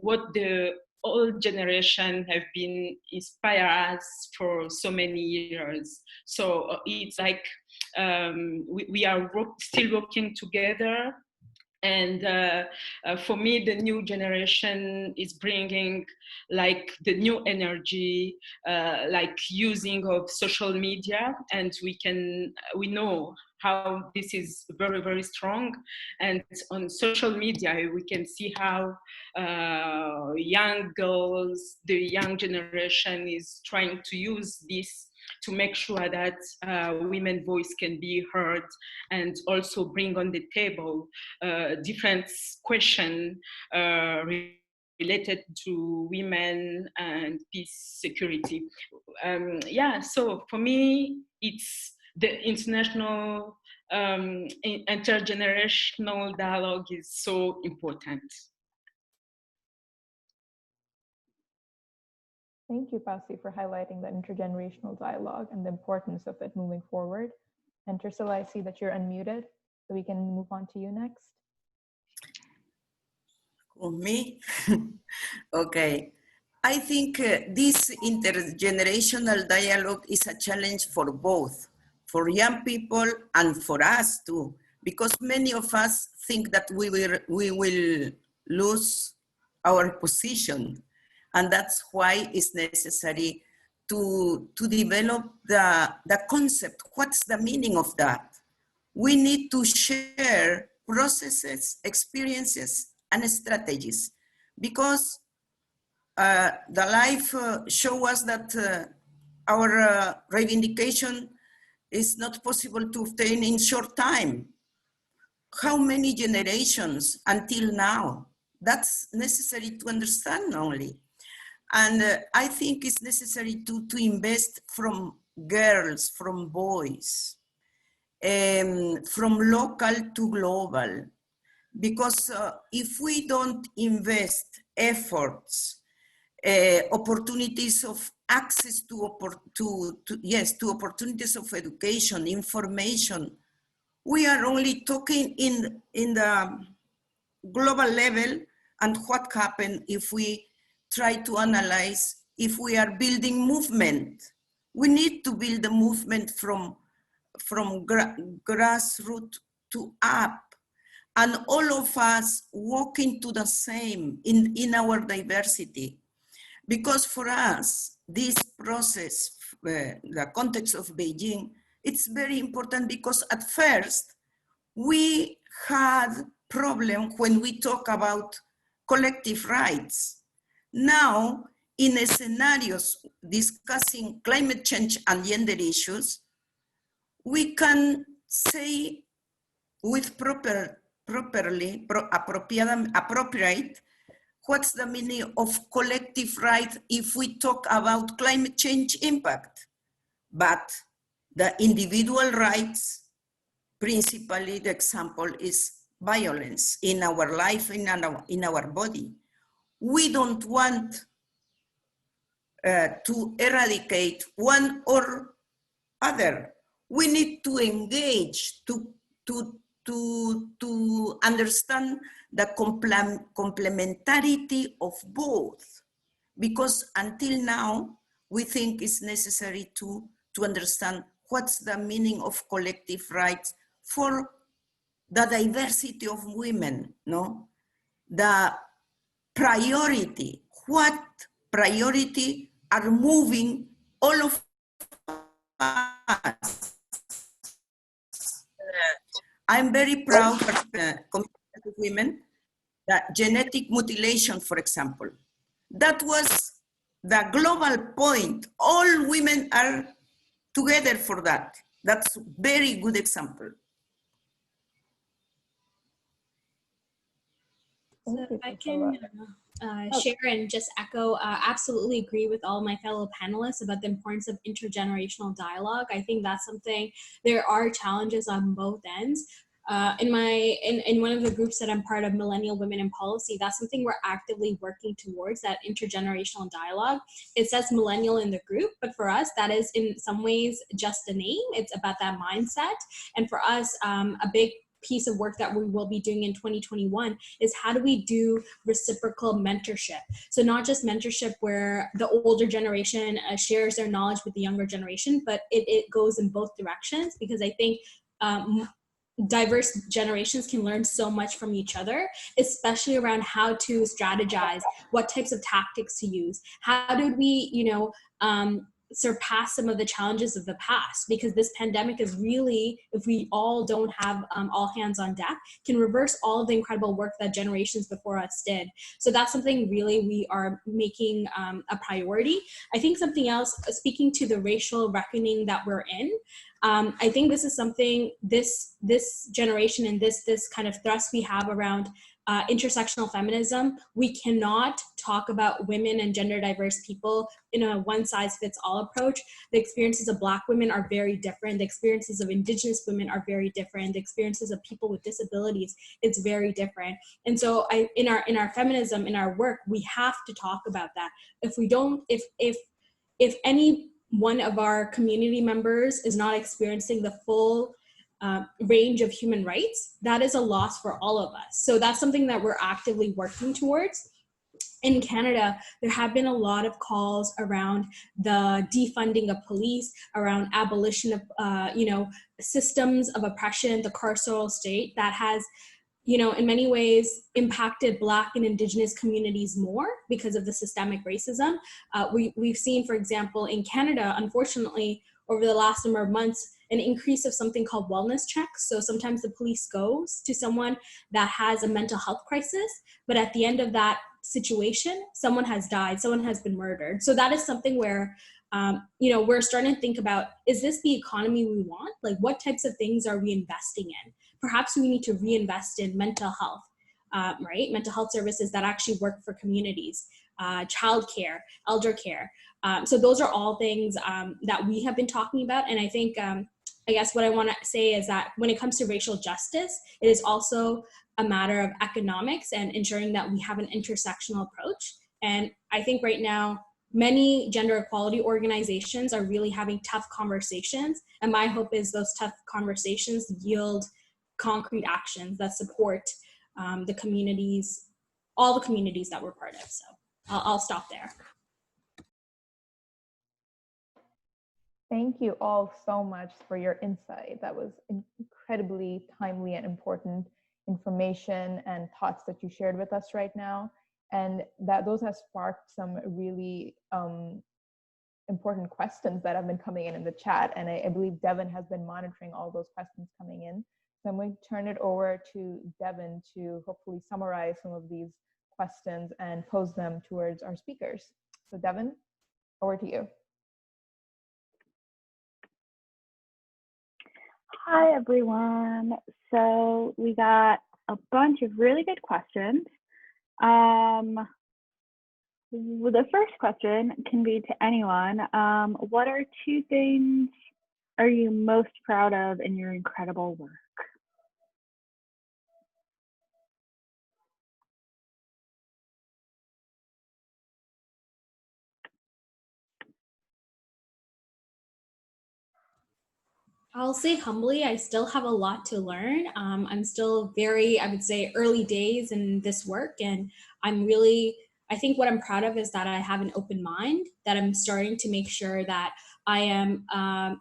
what the old generation have been inspired us for so many years. So it's like we are still working together. And for me, the new generation is bringing like the new energy, like using of social media, and we know how this is very, very strong. And on social media, we can see how young girls, the young generation is trying to use this to make sure that women's voice can be heard, and also bring on the table different questions related to women and peace, security. So for me, it's the international intergenerational dialogue is so important. Thank you, Pasi, for highlighting that intergenerational dialogue and the importance of it moving forward. And Tarsila, I see that you're unmuted, so we can move on to you next. Me? Okay. I think this intergenerational dialogue is a challenge for both, for young people and for us too, because many of us think that we will lose our position. And that's why it's necessary to develop the concept. What's the meaning of that? We need to share processes, experiences, and strategies, because the life show us that our reivindication is not possible to obtain in short time. How many generations until now? That's necessary to understand only. And I think it's necessary to invest from girls, from boys, from local to global. Because if we don't invest efforts, opportunities of access to opportunities of education, information, we are only talking in the global level, and what happened if we try to analyze if we are building movement. We need to build a movement from grassroots to up, and all of us walking to the same in our diversity. Because for us, this process, the context of Beijing, it's very important because at first we had problem when we talk about collective rights. Now, in scenarios discussing climate change and gender issues, we can say with appropriate, what's the meaning of collective right if we talk about climate change impact? But the individual rights, principally the example is violence in our life, in our body. We don't want to eradicate one or other. We need to engage to understand the complementarity of both, because until now we think it's necessary to understand what's the meaning of collective rights for the diversity of women, no? The priority, what priority are moving all of us. I'm very proud of the community of women, that genetic mutilation, for example, that was the global point. All women are together for that. That's a very good example. So if I can share and just echo, absolutely agree with all my fellow panelists about the importance of intergenerational dialogue. I think that's something, there are challenges on both ends. In one of the groups that I'm part of, Millennial Women in Policy, that's something we're actively working towards, that intergenerational dialogue. It says millennial in the group, but for us, that is in some ways just a name. It's about that mindset. And for us, a big piece of work that we will be doing in 2021 is how do we do reciprocal mentorship? So not just mentorship where the older generation shares their knowledge with the younger generation, but it goes in both directions, because I think diverse generations can learn so much from each other, especially around how to strategize, what types of tactics to use. How did we, surpass some of the challenges of the past? Because this pandemic is really, if we all don't have all hands on deck, can reverse all of the incredible work that generations before us did. So that's something really we are making a priority. I think something else, speaking to the racial reckoning that we're in, I think this is something, this generation and this kind of thrust we have around intersectional feminism. We cannot talk about women and gender diverse people in a one-size-fits-all approach. The experiences of Black women are very different. The experiences of Indigenous women are very different. The experiences of people with disabilities, it's very different. And so in our feminism, in our work, we have to talk about that. If we don't, if any one of our community members is not experiencing the full range of human rights, that is a loss for all of us. So that's something that we're actively working towards. In Canada, there have been a lot of calls around the defunding of police, around abolition of, systems of oppression, the carceral state that has, in many ways impacted Black and Indigenous communities more because of the systemic racism. We've seen, for example, in Canada, unfortunately, over the last number of months, an increase of something called wellness checks. So sometimes the police goes to someone that has a mental health crisis, but at the end of that situation, someone has died, someone has been murdered. So that is something where, we're starting to think about, is this the economy we want? Like, what types of things are we investing in? Perhaps we need to reinvest in mental health, right? Mental health services that actually work for communities, childcare, elder care. So those are all things that we have been talking about. And I think, I guess what I want to say is that when it comes to racial justice, it is also a matter of economics and ensuring that we have an intersectional approach. And I think right now, many gender equality organizations are really having tough conversations. And my hope is those tough conversations yield concrete actions that support the communities, all the communities that we're part of. So I'll stop there. Thank you all so much for your insight. That was incredibly timely and important information and thoughts that you shared with us right now. And that those have sparked some really important questions that have been coming in the chat. And I believe Devin has been monitoring all those questions coming in. So I'm going to turn it over to Devin to hopefully summarize some of these questions and pose them towards our speakers. So Devin, over to you. Hi, everyone. So we got a bunch of really good questions. The first question can be to anyone. What are 2 things are you most proud of in your incredible work? I'll say humbly, I still have a lot to learn. I'm still very, I would say, early days in this work. And I think what I'm proud of is that I have an open mind, that I'm starting to make sure that I am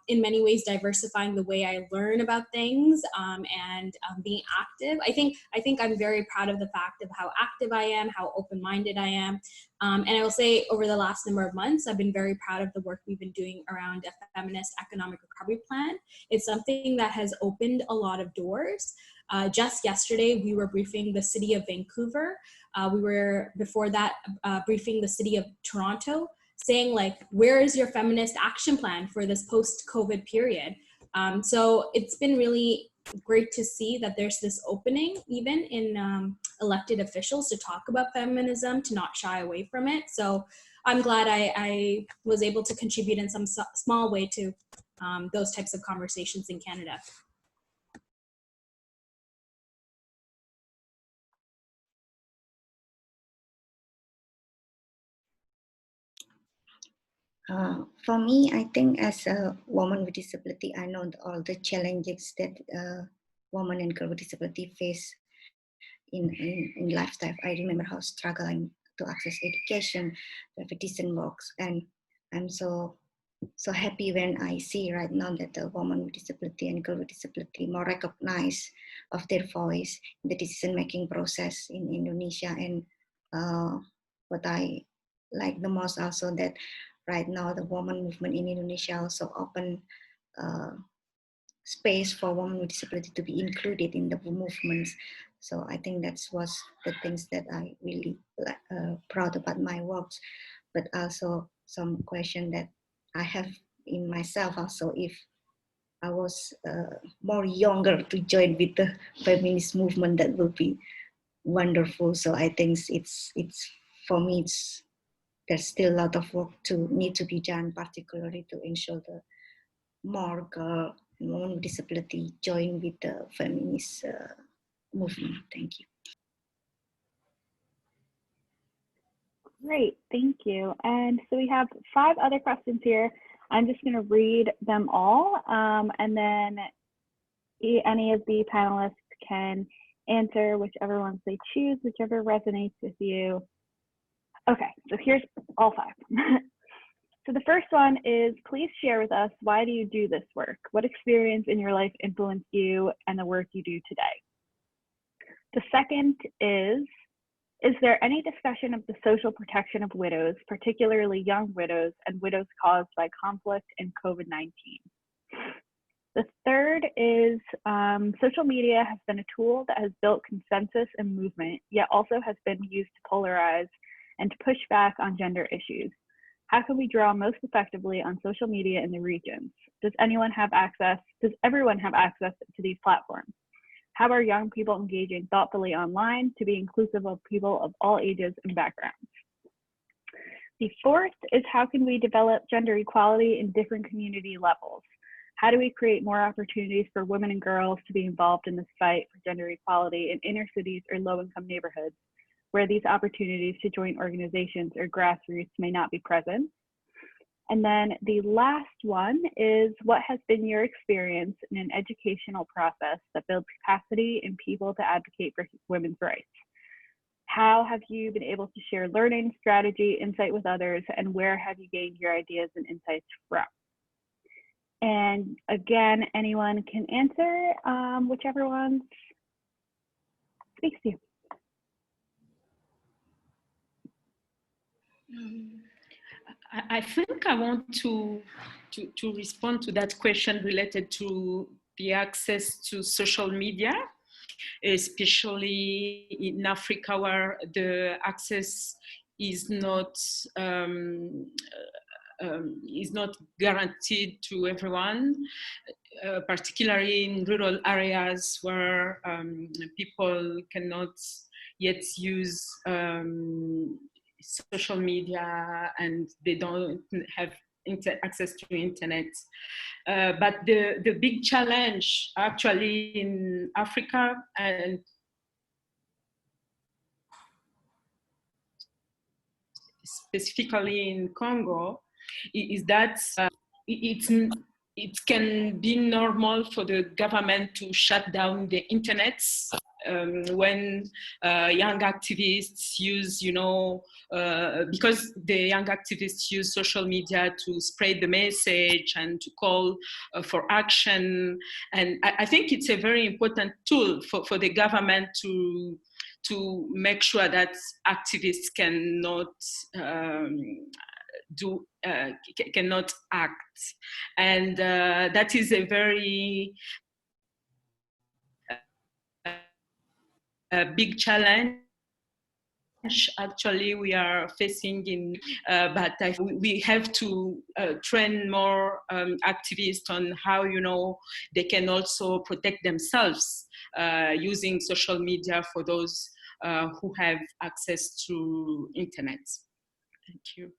in many ways diversifying the way I learn about things and being active. I think I'm very proud of the fact of how active I am, how open-minded I am. And I will say over the last number of months, I've been very proud of the work we've been doing around a feminist economic recovery plan. It's something that has opened a lot of doors. Just yesterday, we were briefing the city of Vancouver. We were, before that, briefing the city of Toronto, saying like, where is your feminist action plan for this post-COVID period? So it's been really great to see that there's this opening even in elected officials to talk about feminism, to not shy away from it. So I'm glad I was able to contribute in some small way to those types of conversations in Canada. For me, I think as a woman with disability, I know all the challenges that women and girls with disability face in lifetime. I remember how struggling to access education, to have a decent work, and I'm so happy when I see right now that the woman with disability and girl with disability more recognized of their voice in the decision-making process in Indonesia. And what I like the most also that right now the woman movement in Indonesia also open space for women with disability to be included in the movements. So I think that was the things that I really proud about my works, but also some question that I have in myself also, if I was more younger to join with the feminist movement, that would be wonderful. So I think it's for me, there's still a lot of work to need to be done, particularly to ensure the more girl and women with disability join with the feminist movement. Thank you. Great, thank you. And so we have 5 other questions here. I'm just going to read them all, and then any of the panelists can answer whichever ones they choose, whichever resonates with you. Okay, so here's all 5. So the first one is, please share with us, why do you do this work? What experience in your life influenced you and the work you do today? The second is there any discussion of the social protection of widows, particularly young widows and widows caused by conflict and COVID-19? The third is, social media has been a tool that has built consensus and movement, yet also has been used to polarize and to push back on gender issues. How can we draw most effectively on social media in the regions? Does everyone have access to these platforms? How are young people engaging thoughtfully online to be inclusive of people of all ages and backgrounds? The fourth is, how can we develop gender equality in different community levels? How do we create more opportunities for women and girls to be involved in this fight for gender equality in inner cities or low-income neighborhoods? where these opportunities to join organizations or grassroots may not be present. And then the last one is, what has been your experience in an educational process that builds capacity in people to advocate for women's rights? How have you been able to share learning, strategy, insight with others, and where have you gained your ideas and insights from? And again, anyone can answer, whichever one speaks to you. I think I want to respond to that question related to the access to social media, especially in Africa, where the access is not guaranteed to everyone, particularly in rural areas where people cannot yet use social media and they don't have access to internet. But the big challenge actually in Africa and specifically in Congo is that it can be normal for the government to shut down the internet when young activists use, because the young activists use social media to spread the message and to call for action. And I think it's a very important tool for the government to make sure that activists cannot cannot act. And that is a very big challenge actually we are facing in, but we have to train more activists on how, they can also protect themselves using social media for those who have access to internet. Thank you.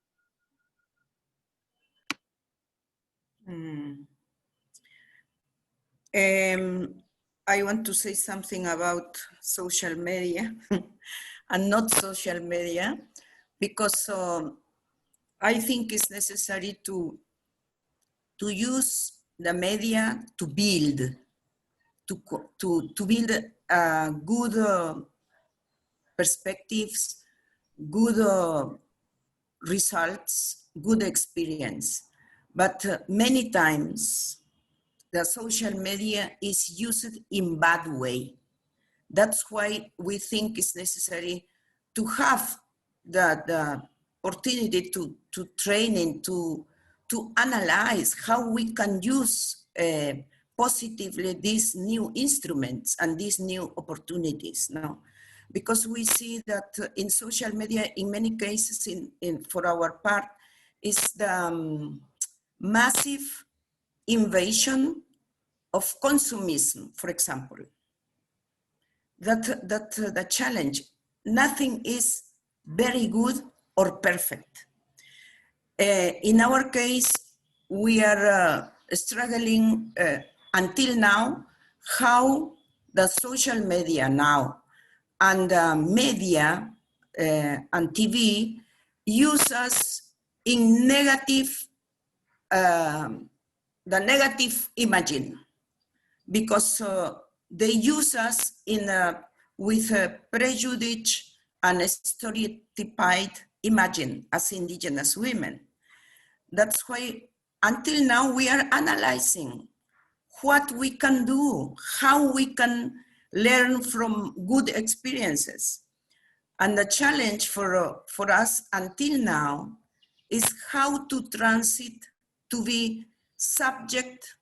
I want to say something about social media and not social media, because I think it's necessary to use the media to build, to build good perspectives, good results, good experience. But many times, the social media is used in bad way. That's why we think it's necessary to have the opportunity to training, to analyze how we can use positively these new instruments and these new opportunities now. Because we see that in social media, in many cases, for our part, is the massive invasion of consumism, for example. That the challenge, nothing is very good or perfect. In our case, we are struggling until now how the social media now and media and TV use us in negative, the negative imaging, because they use us with a prejudice and a stereotypied imagine as indigenous women. That's why until now we are analyzing what we can do, how we can learn from good experiences. And the challenge for us until now is how to transit to be subject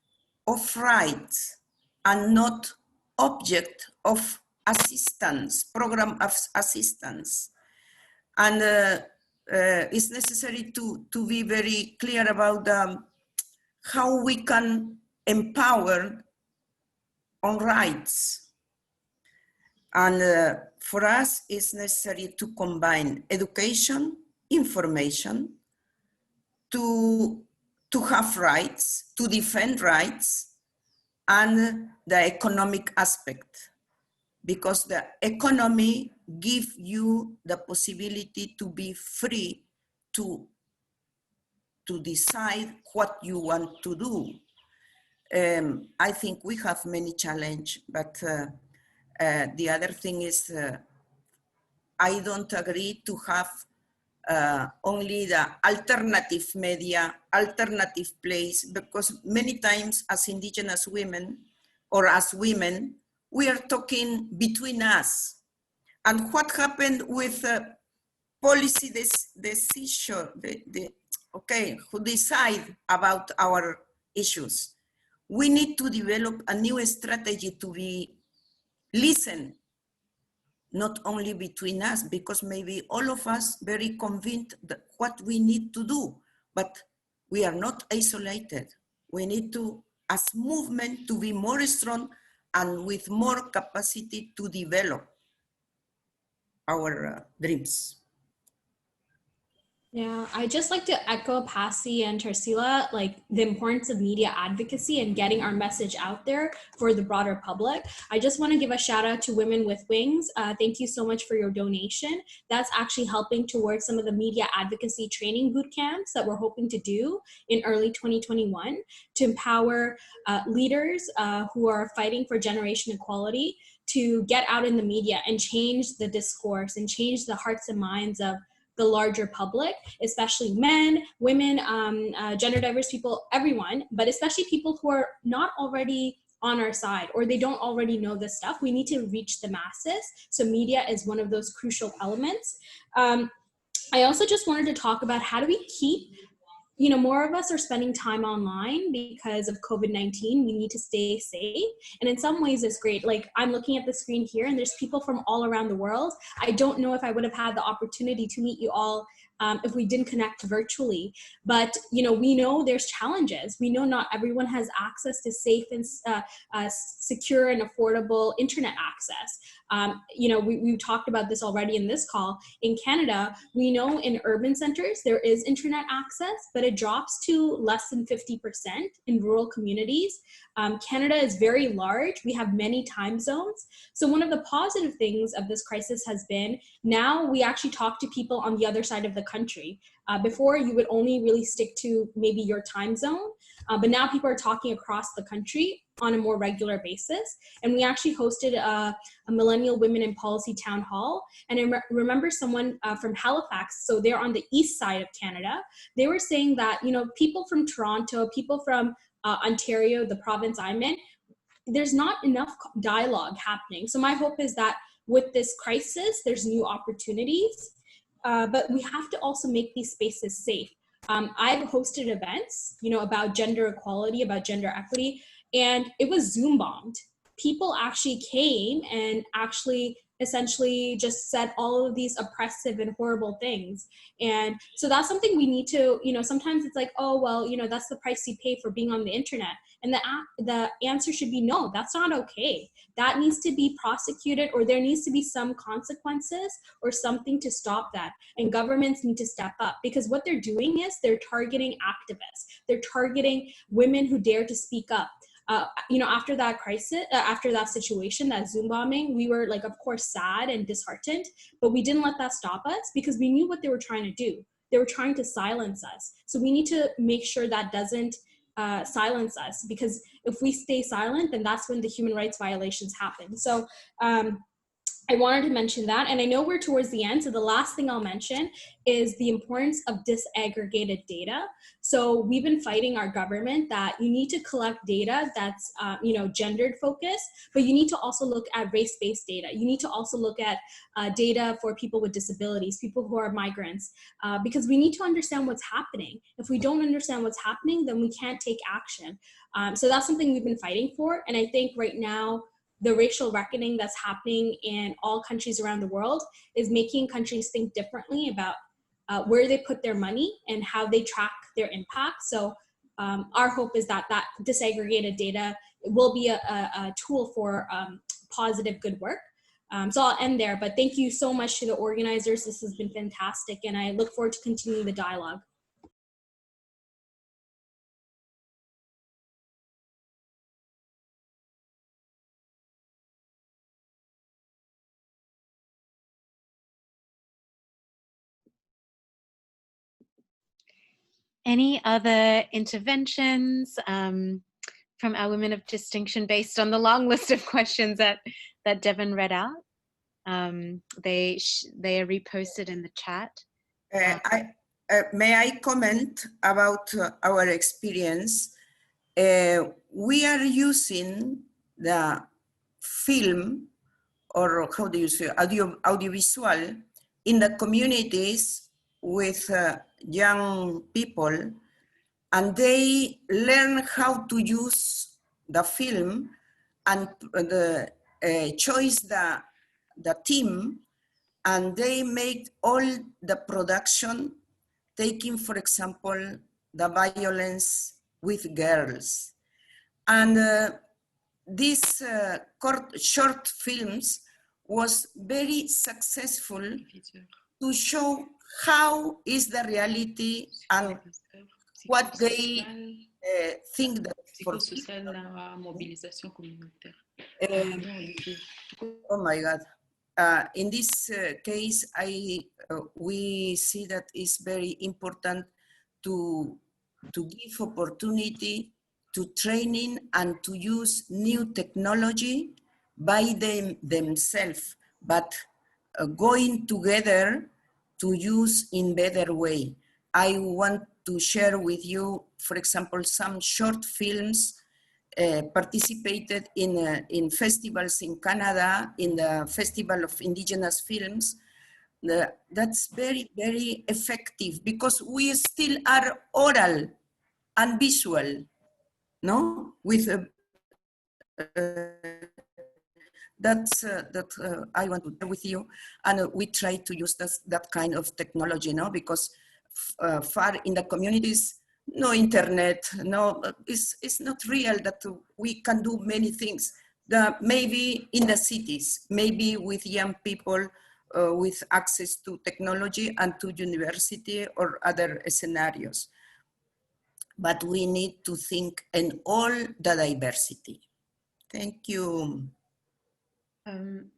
of rights and not object of assistance, program of assistance. And it's necessary to be very clear about how we can empower on rights. And for us, it's necessary to combine education, information, to have rights, to defend rights, and the economic aspect. because the economy gives you the possibility to be free to decide what you want to do. I think we have many challenges, but the other thing is I don't agree to have only the alternative media, alternative place, because many times as indigenous women or as women, we are talking between us. And what happened with policy decision, okay, who decide about our issues? We need to develop a new strategy to be listened, not only between us, because maybe all of us very convinced that what we need to do, but we are not isolated. We need to, as movement, to be more strong and with more capacity to develop our dreams. Yeah, I just like to echo Pasi and Tarsila, like the importance of media advocacy and getting our message out there for the broader public. I just want to give a shout out to Women with Wings. Thank you so much for your donation. That's actually helping towards some of the media advocacy training boot camps that we're hoping to do in early 2021 to empower leaders who are fighting for generation equality to get out in the media and change the discourse and change the hearts and minds of the larger public, especially men, women, gender diverse people, everyone, but especially people who are not already on our side or they don't already know this stuff. We need to reach the masses. So media is one of those crucial elements. I also just wanted to talk about how do we keep, you know, more of us are spending time online because of COVID-19. We need to stay safe. And in some ways it's great. Like I'm looking at the screen here and there's people from all around the world. I don't know if I would have had the opportunity to meet you all if we didn't connect virtually. But, you know, we know there's challenges. We know not everyone has access to safe and secure and affordable internet access. You know, we've talked about this already in this call. In Canada, we know in urban centers, there is internet access, but it drops to less than 50% in rural communities. Canada is very large. We have many time zones. So one of the positive things of this crisis has been now we actually talk to people on the other side of the country. Before you would only really stick to maybe your time zone, but now people are talking across the country on a more regular basis. And we actually hosted a Millennial Women in Policy Town Hall. And I remember someone from Halifax, so they're on the east side of Canada, they were saying that, you know, people from Toronto, people from Ontario, the province I'm in, there's not enough dialogue happening. So my hope is that with this crisis, there's new opportunities, but we have to also make these spaces safe. I've hosted events, you know, about gender equality, about gender equity, and it was Zoom bombed. People actually came and actually essentially just said all of these oppressive and horrible things. And so that's something we need to, you know, sometimes it's like, oh, well, you know, that's the price you pay for being on the internet. And the answer should be no, that's not okay. That needs to be prosecuted, or there needs to be some consequences or something to stop that. And governments need to step up, because what they're doing is they're targeting activists. They're targeting women who dare to speak up. You know, after that crisis, after that situation, that Zoom bombing, we were like, of course, sad and disheartened, but we didn't let that stop us because we knew what they were trying to do. They were trying to silence us. So we need to make sure that doesn't silence us, because if we stay silent, then that's when the human rights violations happen. So I wanted to mention that, and I know we're towards the end, so the last thing I'll mention is the importance of disaggregated data. So we've been fighting our government that you need to collect data that's you know, gendered focused, but you need to also look at race-based data. You need to also look at data for people with disabilities, people who are migrants, because we need to understand what's happening. If we don't understand what's happening, then we can't take action. So that's something we've been fighting for, and I think right now, the racial reckoning that's happening in all countries around the world is making countries think differently about where they put their money and how they track their impact. So our hope is that that disaggregated data will be a tool for positive good work. So I'll end there, but thank you so much to the organizers. This has been fantastic, and I look forward to continuing the dialogue. Any other interventions from our women of distinction based on the long list of questions that Devon read out? They are reposted in the chat. May I comment about our experience? We are using the film, or how do you say, audiovisual, in the communities with young people, and they learn how to use the film and choose the team, and they make all the production, taking, for example, the violence with girls. And these short films was very successful to show how is the reality and what they think that for oh my God. In this case, we see that it's very important to give opportunity to training and to use new technology by themselves, but going together to use in better way. I want to share with you, for example, some short films participated in festivals in Canada, in the Festival of Indigenous Films. That's very, very effective because we still are oral and visual, no? With that I want to share with you, and we try to use that kind of technology, no? Because far in the communities, no internet, no, it's not real that we can do many things. Maybe in the cities, maybe with young people with access to technology and to university or other scenarios. But we need to think in all the diversity. Thank you.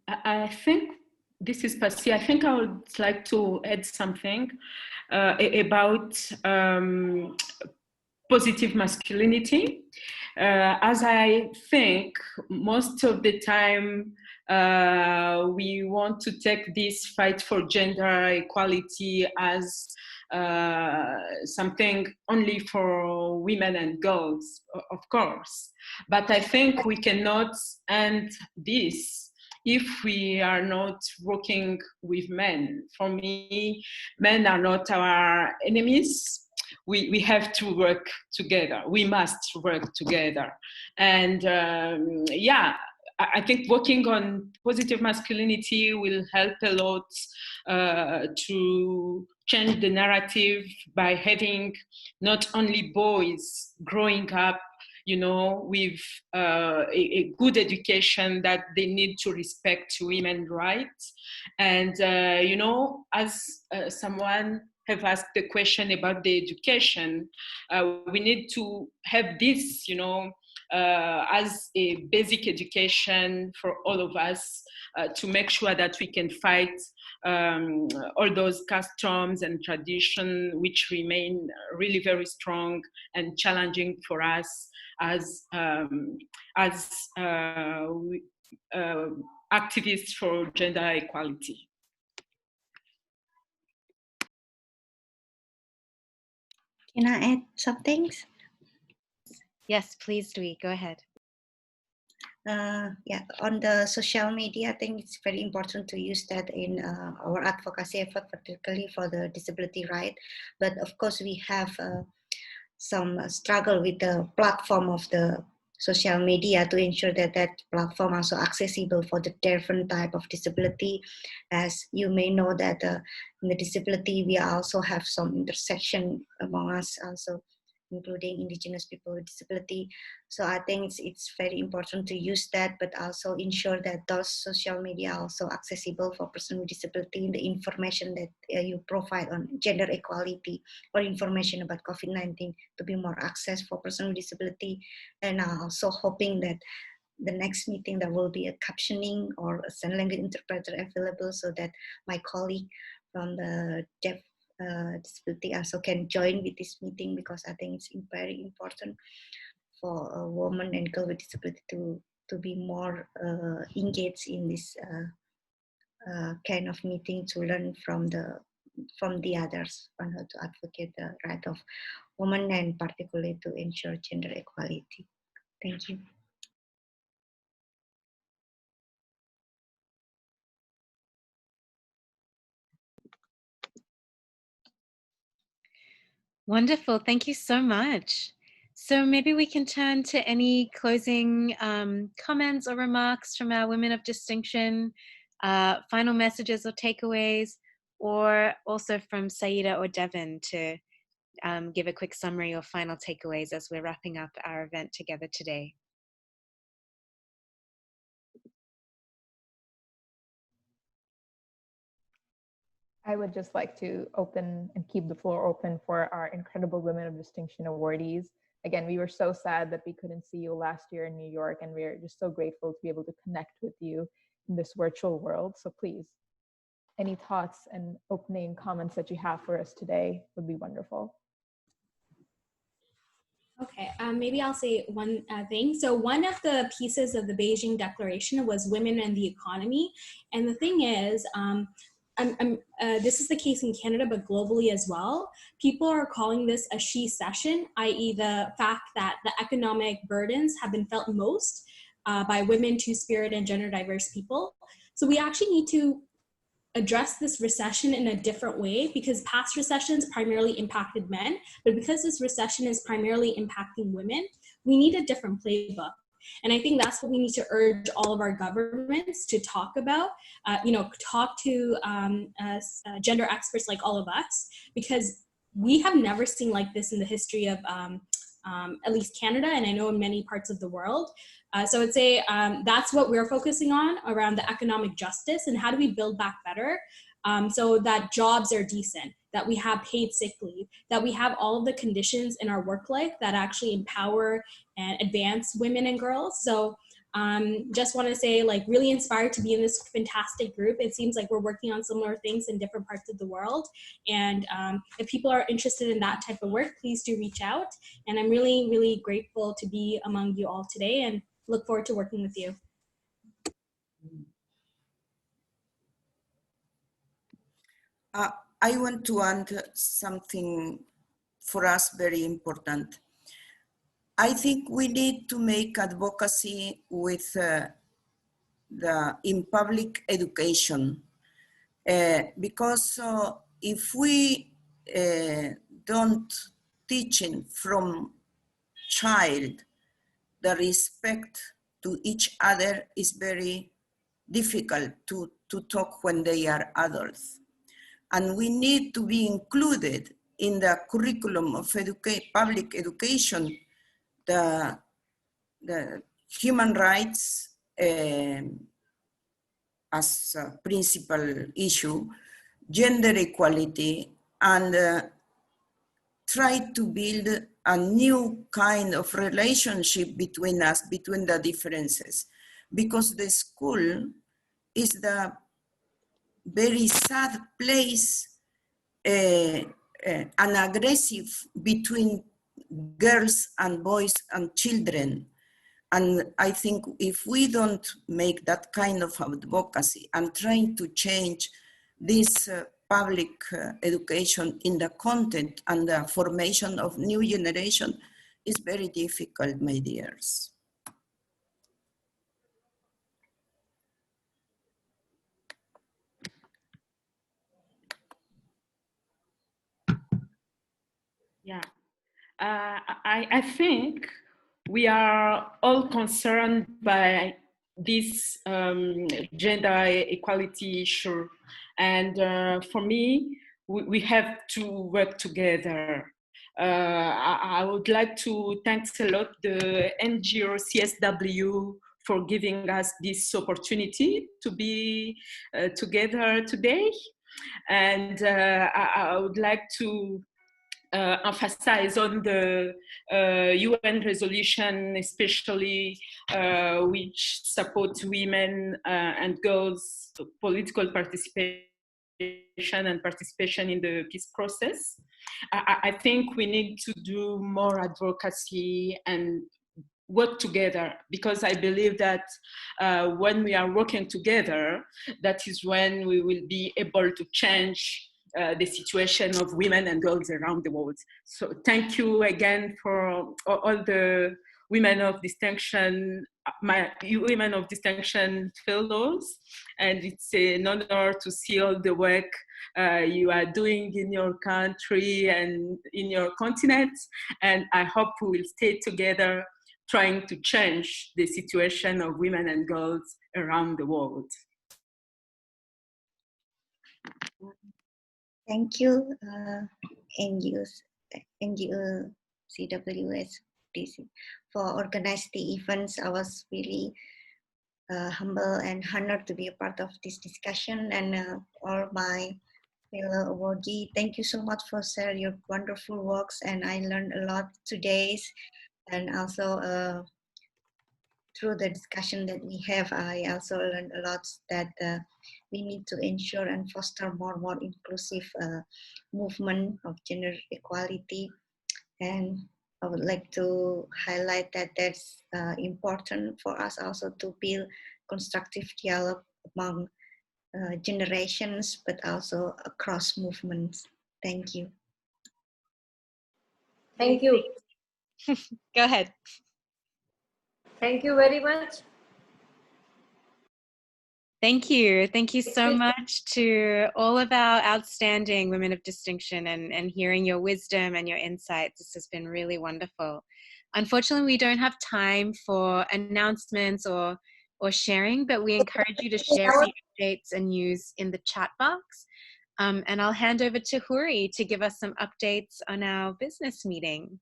I think this is Pasi. I think I would like to add something about positive masculinity. As I think most of the time we want to take this fight for gender equality as something only for women and girls, of course. But I think we cannot end this if we are not working with men. For me, men are not our enemies. We have to work together. We must work together. And yeah, I think working on positive masculinity will help a lot to change the narrative by having not only boys growing up, you know, with a good education that they need to respect women's rights. And, you know, as someone have asked the question about the education, we need to have this, you know, as a basic education for all of us to make sure that we can fight all those customs and traditions which remain really very strong and challenging for us as activists for gender equality. Can I add some things? Yes, please, Dwi, go ahead. Yeah, on the social media, I think it's very important to use that in our advocacy effort, particularly for the disability right. But of course, we have some struggle with the platform of the social media to ensure that that platform also accessible for the different type of disability. As you may know that in the disability, we also have some intersection among us also, including indigenous people with disability. So I think it's very important to use that, but also ensure that those social media are also accessible for person with disability, the information that you provide on gender equality or information about COVID-19 to be more access for person with disability. And also hoping that the next meeting there will be a captioning or a sign language interpreter available so that my colleague from the deaf disability also can join with this meeting, because I think it's very important for a woman and girl with disability to be more engaged in this kind of meeting, to learn from the others on how to advocate the right of women and particularly to ensure gender equality. Thank you. Wonderful. Thank you so much. So maybe we can turn to any closing comments or remarks from our women of distinction, final messages or takeaways, or also from Saida or Devin to give a quick summary or final takeaways as we're wrapping up our event together today. I would just like to open and keep the floor open for our incredible Women of Distinction awardees. Again, we were so sad that we couldn't see you last year in New York, and we're just so grateful to be able to connect with you in this virtual world. So please, any thoughts and opening comments that you have for us today would be wonderful. Okay, maybe I'll say one thing. So one of the pieces of the Beijing Declaration was women and the economy. And the thing is, this is the case in Canada, but globally as well. People are calling this a she session, i.e. the fact that the economic burdens have been felt most by women, two-spirit, and gender diverse people. So we actually need to address this recession in a different way, because past recessions primarily impacted men, but because this recession is primarily impacting women, we need a different playbook. And I think that's what we need to urge all of our governments to talk about, talk to gender experts like all of us, because we have never seen like this in the history of at least Canada, and I know in many parts of the world. So I'd say that's what we're focusing on around the economic justice and how do we build back better so that jobs are decent, that we have paid sick leave, that we have all of the conditions in our work life that actually empower and advance women and girls. So just want to say, like, really inspired to be in this fantastic group. It seems like we're working on similar things in different parts of the world. And if people are interested in that type of work, please do reach out. And I'm really, really grateful to be among you all today and look forward to working with you. I want to add something for us very important. I think we need to make advocacy with in public education, because if we don't teaching from child the respect to each other, is very difficult to talk when they are adults. And we need to be included in the curriculum of public education, the human rights as a principal issue, gender equality, and try to build a new kind of relationship between us, between the differences. Because the school is the very sad place and aggressive between girls and boys and children. And I think if we don't make that kind of advocacy and trying to change this public education in the content and the formation of new generation, is very difficult, my dears. Yeah, I think we are all concerned by this gender equality issue. And for me, we have to work together. I would like to thank a lot the NGO CSW for giving us this opportunity to be together today. And I would like to emphasize on the UN resolution, especially which supports women and girls' political participation and participation in the peace process. I think we need to do more advocacy and work together, because I believe that when we are working together, that is when we will be able to change the situation of women and girls around the world. So thank you again for all the women of distinction, my women of distinction fellows, and it's an honor to see all the work you are doing in your country and in your continent, and I hope we will stay together trying to change the situation of women and girls around the world. Thank you, NGO CSW for organizing the events. I was really humble and honored to be a part of this discussion, and all my fellow awardee. Thank you so much for sharing your wonderful works, and I learned a lot today, and also through the discussion that we have, I also learned a lot that we need to ensure and foster more inclusive movement of gender equality. And I would like to highlight that that's important for us also to build constructive dialogue among generations, but also across movements. Thank you. Thank you. Go ahead. Thank you very much. Thank you. Thank you so much to all of our outstanding women of distinction, and hearing your wisdom and your insights. This has been really wonderful. Unfortunately, we don't have time for announcements or sharing, but we encourage you to share any updates and news in the chat box. And I'll hand over to Huri to give us some updates on our business meeting.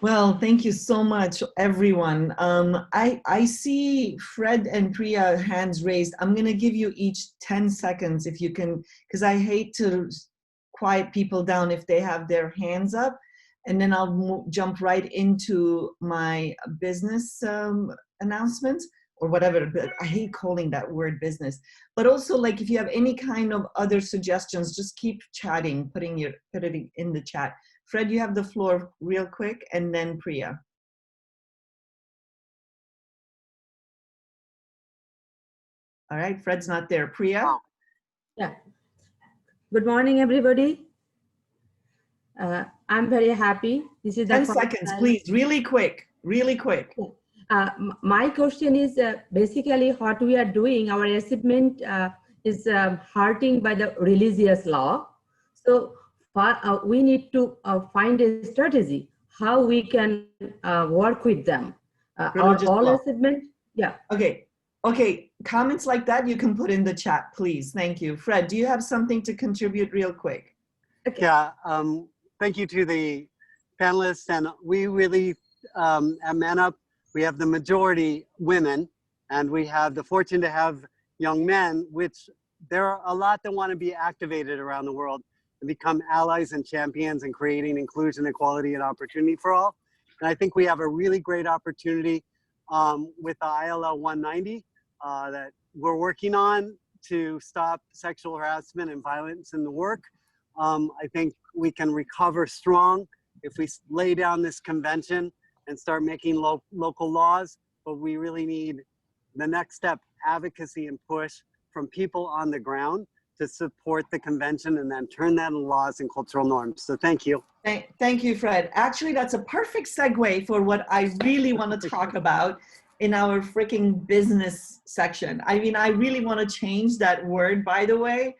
Well, thank you so much, everyone. I see Fred and Priya hands raised. I'm going to give you each 10 seconds if you can, because I hate to quiet people down if they have their hands up. And then I'll jump right into my business announcements or whatever. But I hate calling that word business. But also, like, if you have any kind of other suggestions, just keep chatting, put it in the chat. Fred, you have the floor real quick, and then Priya. All right, Fred's not there. Priya? Yeah. Good morning, everybody. I'm very happy. This is 10 seconds, please, really quick, really quick. My question is basically what we are doing, our achievement is hurting by the religious law. So we need to find a strategy how we can work with them. All achievement, yeah. Okay, comments like that you can put in the chat, please. Thank you. Fred, do you have something to contribute real quick? Okay. Yeah, thank you to the panelists, and we really, at Man Up, we have the majority women, and we have the fortune to have young men, which there are a lot that want to be activated around the world and become allies and champions in creating inclusion, equality, and opportunity for all. And I think we have a really great opportunity with the ILO 190 that we're working on to stop sexual harassment and violence in the work. I think we can recover strong if we lay down this convention and start making local laws, but we really need the next step, advocacy and push from people on the ground to support the convention and then turn that into laws and cultural norms. So thank you. Thank you, Fred. Actually, that's a perfect segue for what I really want to talk about in our freaking business section. I mean, I really want to change that word, by the way.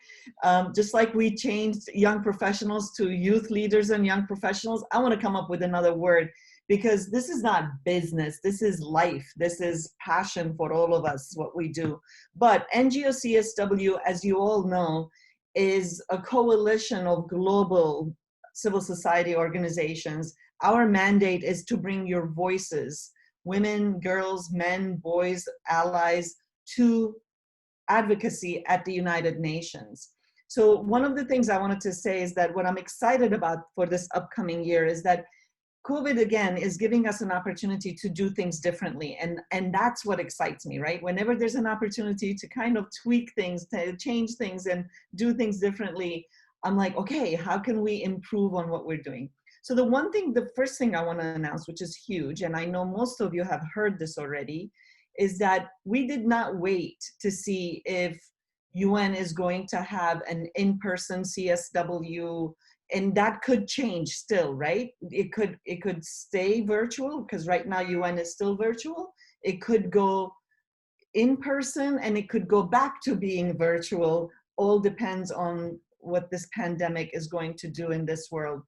Just like we changed young professionals to youth leaders and young professionals, I want to come up with another word, because this is not business, this is life, this is passion for all of us, what we do. But NGO CSW, as you all know, is a coalition of global civil society organizations. Our mandate is to bring your voices, women, girls, men, boys, allies, to advocacy at the United Nations. So one of the things I wanted to say is that what I'm excited about for this upcoming year is that COVID again is giving us an opportunity to do things differently. And that's what excites me, right? Whenever there's an opportunity to kind of tweak things, to change things and do things differently, I'm like, okay, how can we improve on what we're doing? So the first thing I want to announce, which is huge, and I know most of you have heard this already, is that we did not wait to see if UN is going to have an in-person CSW, and that could change still, right? It could stay virtual, because right now UN is still virtual. It could go in person, and it could go back to being virtual. All depends on what this pandemic is going to do in this world.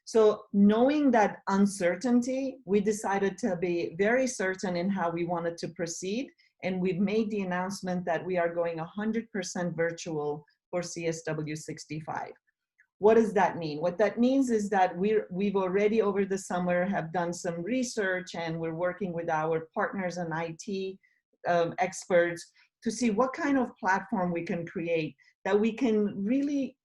So knowing that uncertainty, we decided to be very certain in how we wanted to proceed. And we've made the announcement that we are going 100% virtual for CSW65. What does that mean? What that means is that we've already over the summer have done some research, and we're working with our partners and IT experts to see what kind of platform we can create that we can really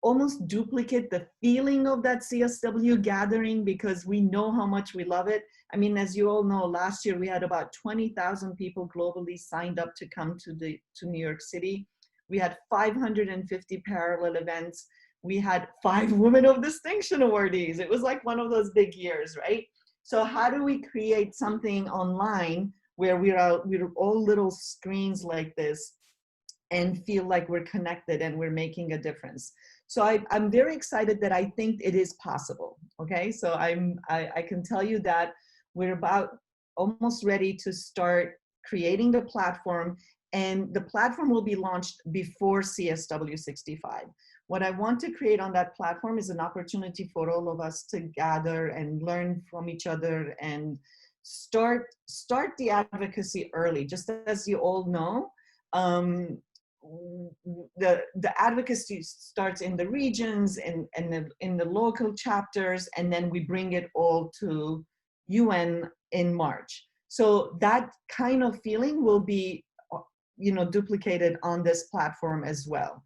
almost duplicate the feeling of that CSW gathering, because we know how much we love it. I mean, as you all know, last year we had about 20,000 people globally signed up to come to New York City. We had 550 parallel events. We had 5 Women of Distinction awardees. It was like one of those big years, right? So how do we create something online where we're all little screens like this and feel like we're connected and we're making a difference? So I'm very excited that I think it is possible, okay? So I can tell you that we're about almost ready to start creating the platform, and the platform will be launched before CSW65. What I want to create on that platform is an opportunity for all of us to gather and learn from each other and start the advocacy early. Just as you all know, the advocacy starts in the regions and in the local chapters, and then we bring it all to UN in March. So that kind of feeling will be, duplicated on this platform as well.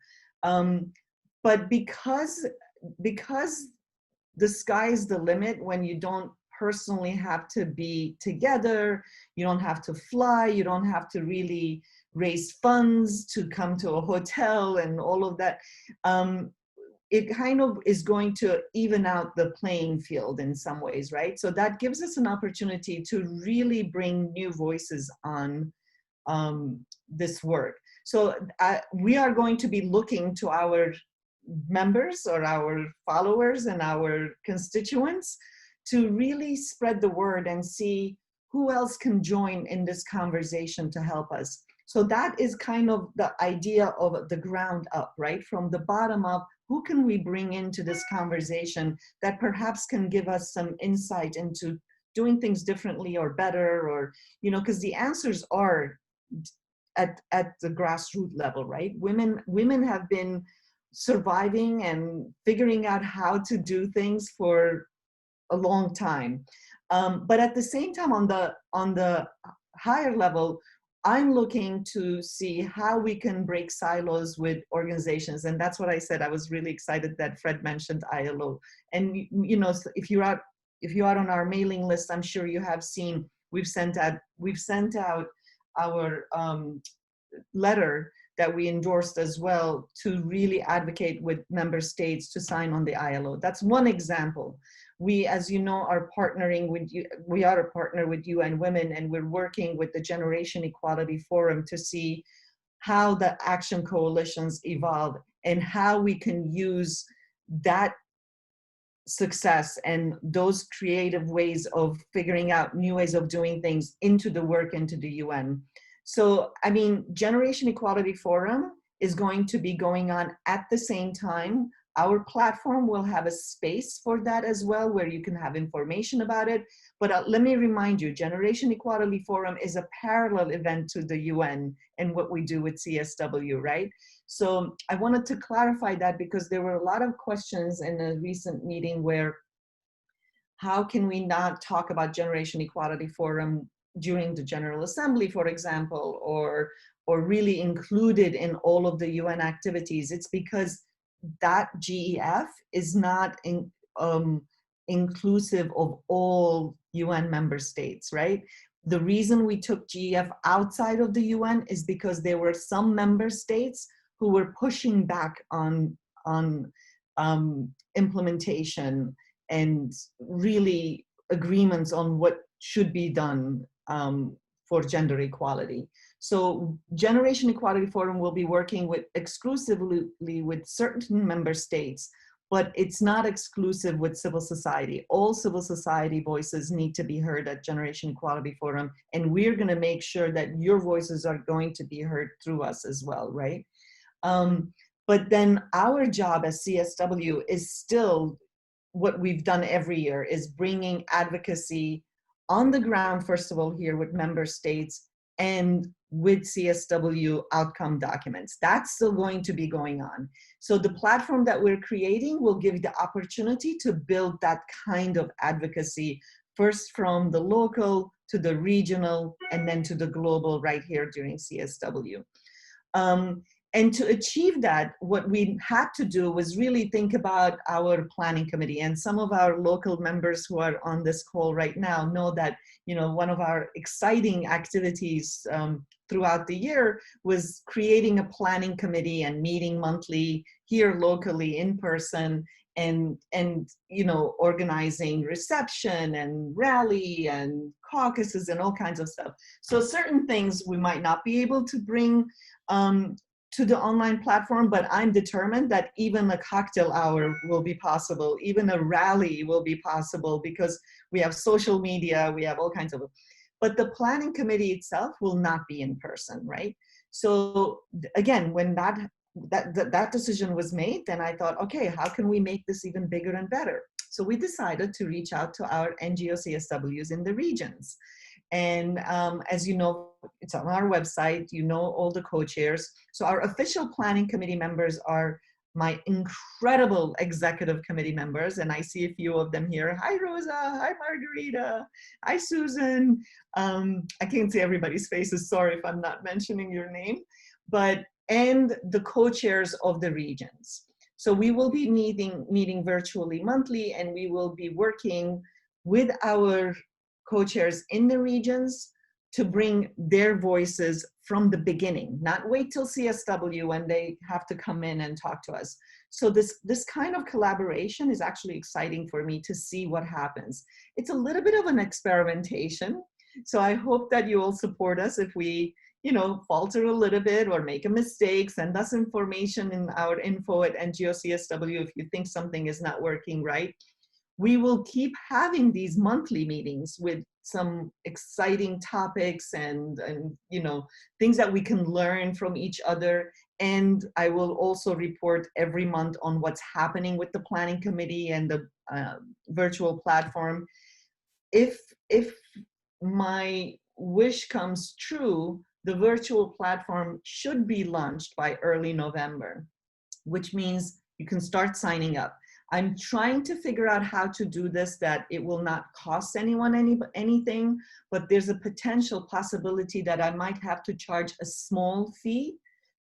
But because the sky's the limit when you don't personally have to be together, you don't have to fly, you don't have to really raise funds to come to a hotel and all of that, it kind of is going to even out the playing field in some ways, right? So that gives us an opportunity to really bring new voices on this work. So we are going to be looking to our members or our followers and our constituents to really spread the word and see who else can join in this conversation to help us. So that is kind of the idea of the ground up, right? From the bottom up, who can we bring into this conversation that perhaps can give us some insight into doing things differently or better, or, because the answers are at the grassroots level, right? Women have been surviving and figuring out how to do things for a long time. But at the same time, on the higher level, I'm looking to see how we can break silos with organizations. And that's what I said. I was really excited that Fred mentioned ILO. And if you're out on our mailing list, I'm sure you have seen, we've sent out our letter that we endorsed as well to really advocate with member states to sign on the ILO. That's one example. We, as you know, are partnering with you. We are a partner with UN Women, and we're working with the Generation Equality Forum to see how the action coalitions evolve and how we can use that success and those creative ways of figuring out new ways of doing things into the work, into the UN. So, I mean, Generation Equality Forum is going to be going on at the same time. Our platform will have a space for that as well, where you can have information about it. But let me remind you, Generation Equality Forum is a parallel event to the UN and what we do with CSW, right? So I wanted to clarify that, because there were a lot of questions in a recent meeting where, how can we not talk about Generation Equality Forum during the General Assembly, for example, or really included in all of the UN activities? It's because that GEF is not inclusive of all UN member states, right? The reason we took GEF outside of the UN is because there were some member states who were pushing back on implementation and really agreements on what should be done for gender equality. So Generation Equality Forum will be working with exclusively with certain member states, but it's not exclusive with civil society. All civil society voices need to be heard at Generation Equality Forum, and we're gonna make sure that your voices are going to be heard through us as well, right? But then our job as CSW is still what we've done every year, is bringing advocacy on the ground, first of all, here with member states and with CSW outcome documents. That's still going to be going on. So the platform that we're creating will give you the opportunity to build that kind of advocacy, first from the local to the regional and then to the global right here during CSW. And to achieve that, what we had to do was really think about our planning committee. And some of our local members who are on this call right now know that, you know, one of our exciting activities throughout the year was creating a planning committee and meeting monthly here locally in person, and you know, organizing reception and rally and caucuses and all kinds of stuff. So certain things we might not be able to bring to the online platform, but I'm determined that even a cocktail hour will be possible, even a rally will be possible, because we have social media, we have all kinds of, but the planning committee itself will not be in person, right? So again, when that decision was made, then I thought, okay, how can we make this even bigger and better? So we decided to reach out to our NGO CSWs in the regions. And as you know, it's on our website, you know all the co-chairs. So our official planning committee members are my incredible executive committee members, and I see a few of them here. Hi, Rosa. Hi, Margarita. Hi, Susan. I can't see everybody's faces. Sorry if I'm not mentioning your name, and the co-chairs of the regions. So we will be meeting virtually monthly, and we will be working with our co-chairs in the regions to bring their voices from the beginning, not wait till CSW when they have to come in and talk to us. So this kind of collaboration is actually exciting for me to see what happens. It's a little bit of an experimentation. So I hope that you all support us. If we, you know, falter a little bit or make a mistake, send us information in our info at NGO CSW if you think something is not working right. We will keep having these monthly meetings with some exciting topics and you know, things that we can learn from each other. And I will also report every month on what's happening with the planning committee and the virtual platform. If my wish comes true, the virtual platform should be launched by early November, which means you can start signing up. I'm trying to figure out how to do this that it will not cost anyone anything, but there's a potential possibility that I might have to charge a small fee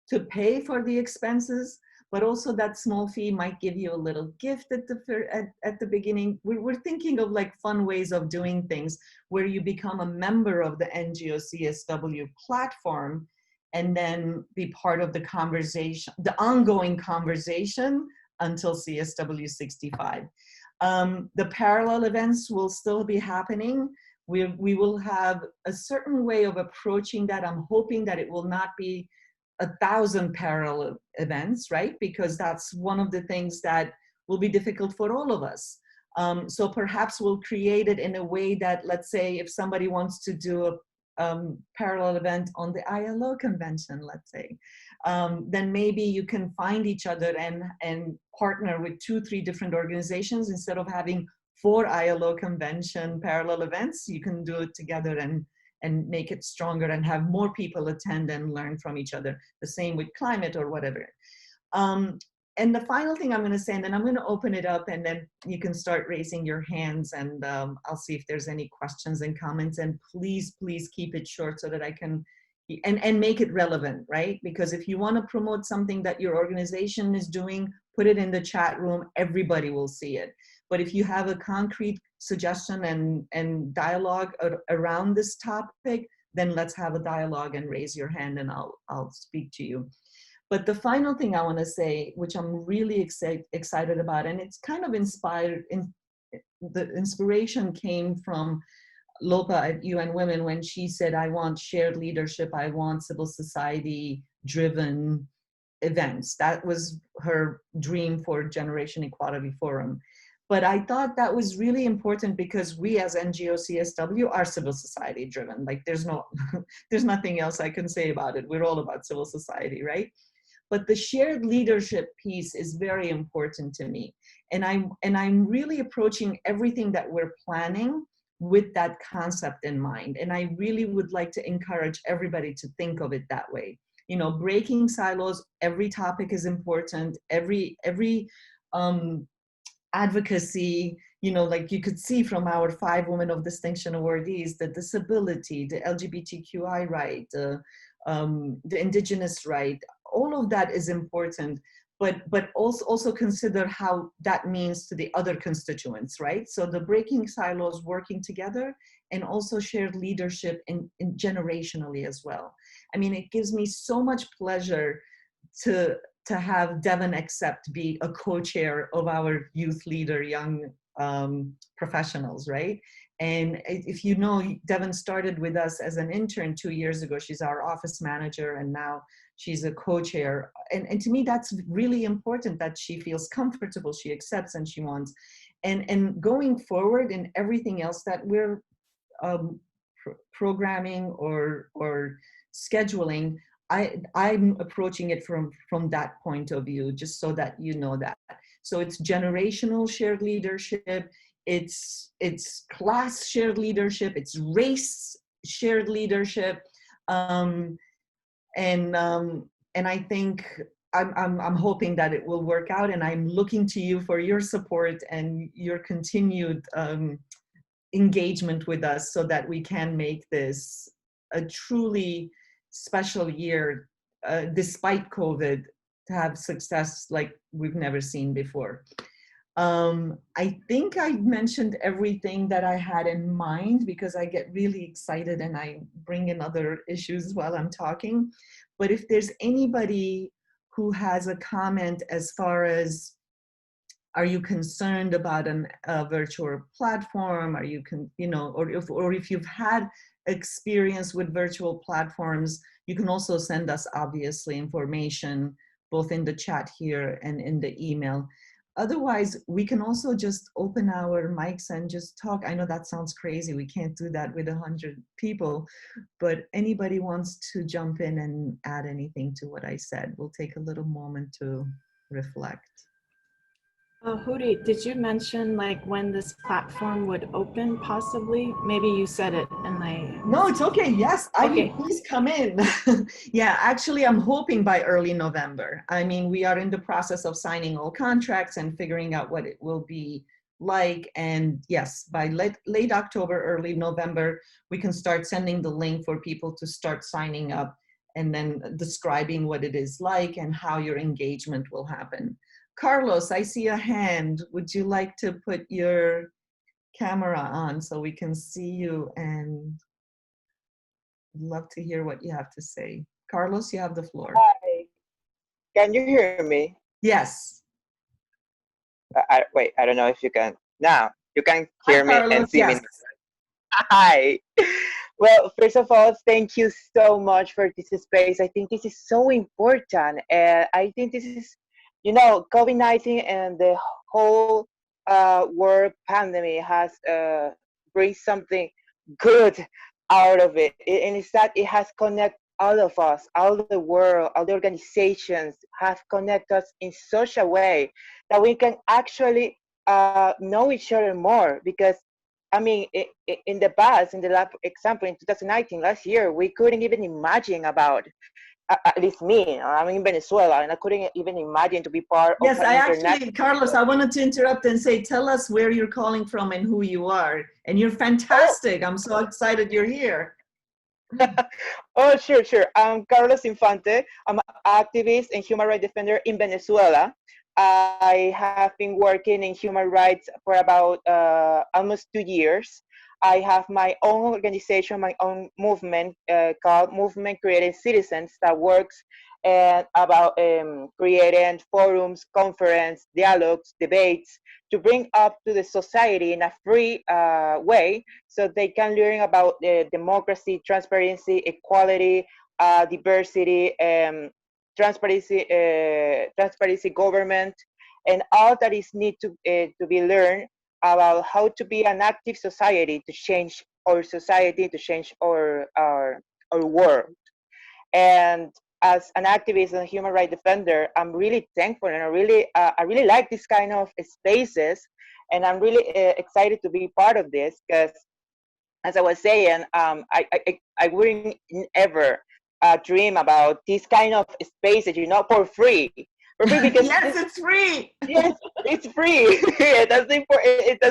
to pay for the expenses, but also that small fee might give you a little gift at the beginning. We're thinking of like fun ways of doing things where you become a member of the NGO CSW platform and then be part of the conversation, the ongoing conversation until CSW65. The parallel events will still be happening. We will have a certain way of approaching that. I'm hoping that it will not be 1,000 parallel events, right? Because that's one of the things that will be difficult for all of us. So perhaps we'll create it in a way that, let's say, if somebody wants to do a parallel event on the ILO convention, let's say, then maybe you can find each other and partner with 2-3 different organizations. Instead of having 4 ILO convention parallel events, you can do it together and make it stronger and have more people attend and learn from each other. The same with climate or whatever. And the final thing I'm going to say, and then I'm going to open it up, and then you can start raising your hands, and I'll see if there's any questions and comments. And please, please keep it short so that I can, and make it relevant, right? Because if you want to promote something that your organization is doing, put it in the chat room. Everybody will see it. But if you have a concrete suggestion and dialogue around this topic, then let's have a dialogue and raise your hand and I'll speak to you. But the final thing I want to say, which I'm really excited about, and it's kind of inspired, the inspiration came from Lopa at UN Women when she said, I want shared leadership, I want civil society driven events. That was her dream for Generation Equality Forum. But I thought that was really important because we as NGO CSW are civil society driven. Like there's nothing else I can say about it. We're all about civil society, right? But the shared leadership piece is very important to me. And I'm really approaching everything that we're planning with that concept in mind. And I really would like to encourage everybody to think of it that way. You know, breaking silos, every topic is important, every advocacy, you know, like you could see from our 5 Women of Distinction awardees, the disability, the LGBTQI right, the indigenous right, all of that is important, but also consider how that means to the other constituents, right? So the breaking silos, working together, and also shared leadership in generationally as well. I mean, it gives me so much pleasure to have Devon be a co-chair of our youth leader, young professionals, right? And if you know, Devon started with us as an intern 2 years ago. She's our office manager, and now she's a co-chair. And to me, that's really important that she feels comfortable, she accepts, and she wants. And going forward in everything else that we're programming or scheduling, I'm approaching it from that point of view, just so that you know that. So it's generational shared leadership, it's class shared leadership, it's race shared leadership, and I think I'm hoping that it will work out, and I'm looking to you for your support and your continued engagement with us so that we can make this a truly special year, despite COVID, to have success like we've never seen before. I think I mentioned everything that I had in mind because I get really excited and I bring in other issues while I'm talking. But if there's anybody who has a comment as far as, are you concerned about a virtual platform? Are you, or if you've had experience with virtual platforms, you can also send us obviously information both in the chat here and in the email. Otherwise, we can also just open our mics and just talk. I know that sounds crazy. We can't do that with 100 people, but anybody wants to jump in and add anything to what I said, we'll take a little moment to reflect. Hudi, did you mention like when this platform would open possibly? Maybe you said it and I... No, it's okay. Yes, okay. Please come in. Yeah, actually, I'm hoping by early November. I mean, we are in the process of signing all contracts and figuring out what it will be like. And yes, by late October, early November, we can start sending the link for people to start signing up and then describing what it is like and how your engagement will happen. Carlos, I see a hand. Would you like to put your camera on so we can see you, and love to hear what you have to say. Carlos, you have the floor. Hi. Can you hear me? Yes. Wait, I don't know if you can. Now, you can hear me and see yes. me. Hi. Well, first of all, thank you so much for this space. I think this is so important. And I think this is, you know, COVID-19 and the whole world pandemic has bring something good out of it. And it's that it has connected all of us, all the world, all the organizations have connected us in such a way that we can actually know each other more. Because I mean, in the past, in the last example, in 2019, last year, we couldn't even imagine about, at least me, I'm in Venezuela, and I couldn't even imagine to be part of an actually, Carlos, I wanted to interrupt and say, tell us where you're calling from and who you are. And you're fantastic. I'm so excited you're here. Oh, sure. I'm Carlos Infante. I'm an activist and human rights defender in Venezuela. I have been working in human rights for about almost 2 years. I have my own organization, my own movement called Movement Creating Citizens that works about creating forums, conference, dialogues, debates to bring up to the society in a free way so they can learn about democracy, transparency, equality, diversity, transparency government, and all that is need to be learned about how to be an active society to change our society, to change our world. And as an activist and human rights defender, I'm really thankful, and I really like this kind of spaces, and I'm really excited to be part of this because, as I was saying, I wouldn't ever dream about this kind of spaces, for free. For free because yes, it's free. Yes, it's free. That's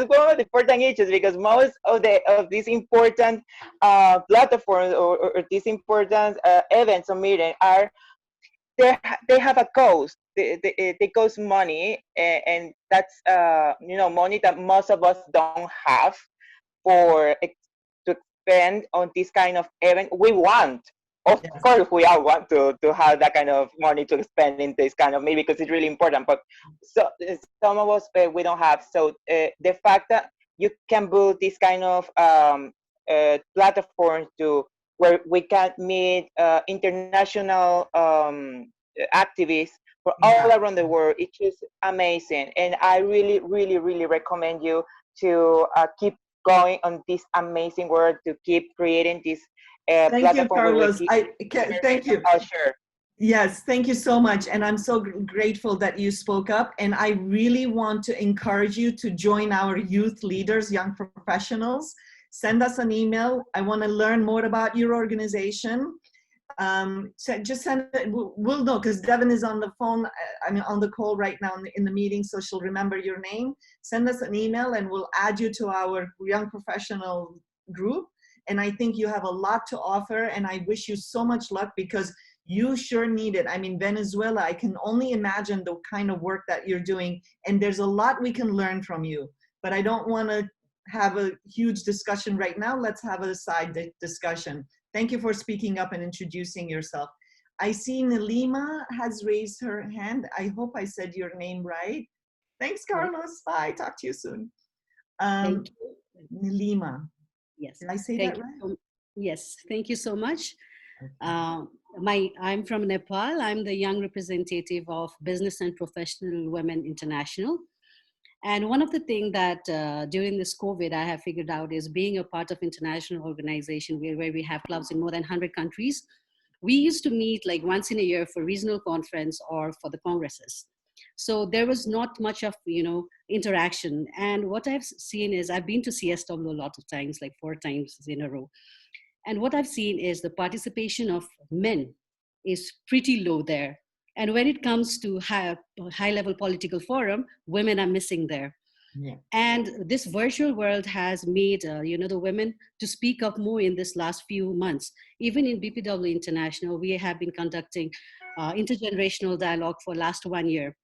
one of the important issues because most of these important platforms or these important events or meetings they have a cost. They cost money, and that's money that most of us don't have to spend on this kind of event. We want, of course, we all want to have that kind of money to spend in this kind of maybe because it's really important. But some of us we don't have. So the fact that you can build this kind of platform to where we can meet international activists from all around the world, it's just amazing. And I really, really, really recommend you to keep going on this amazing work, to keep creating this thank you, platform. Carlos. Thank you. Sure. Yes, thank you so much. And I'm so grateful that you spoke up. And I really want to encourage you to join our youth leaders, young professionals. Send us an email. I want to learn more about your organization. So just send it. We'll know because Devin is on the phone, on the call right now in the meeting, so she'll remember your name. Send us an email and we'll add you to our young professional group. And I think you have a lot to offer, and I wish you so much luck because you sure need it. Venezuela, I can only imagine the kind of work that you're doing, and there's a lot we can learn from you. But I don't want to have a huge discussion right now. Let's have a side discussion. Thank you for speaking up and introducing yourself. I see Nalima has raised her hand. I hope I said your name right. Thanks, Carlos. Bye. Talk to you soon. Thank you. Nalima. Yes. Did I say that right? Yes. Thank you so much. I'm from Nepal. I'm the young representative of Business and Professional Women International. And one of the things that during this COVID I have figured out is being a part of international organization where we have clubs in more than 100 countries. We used to meet like once in a year for regional conference or for the congresses. So there was not much of, interaction. And what I've seen is I've been to CSW a lot of times, like 4 times in a row. And what I've seen is the participation of men is pretty low there. And when it comes to high-level political forum, women are missing there. Yeah. And this virtual world has made, the women to speak up more in this last few months. Even in BPW International, we have been conducting intergenerational dialogue for last 1 year.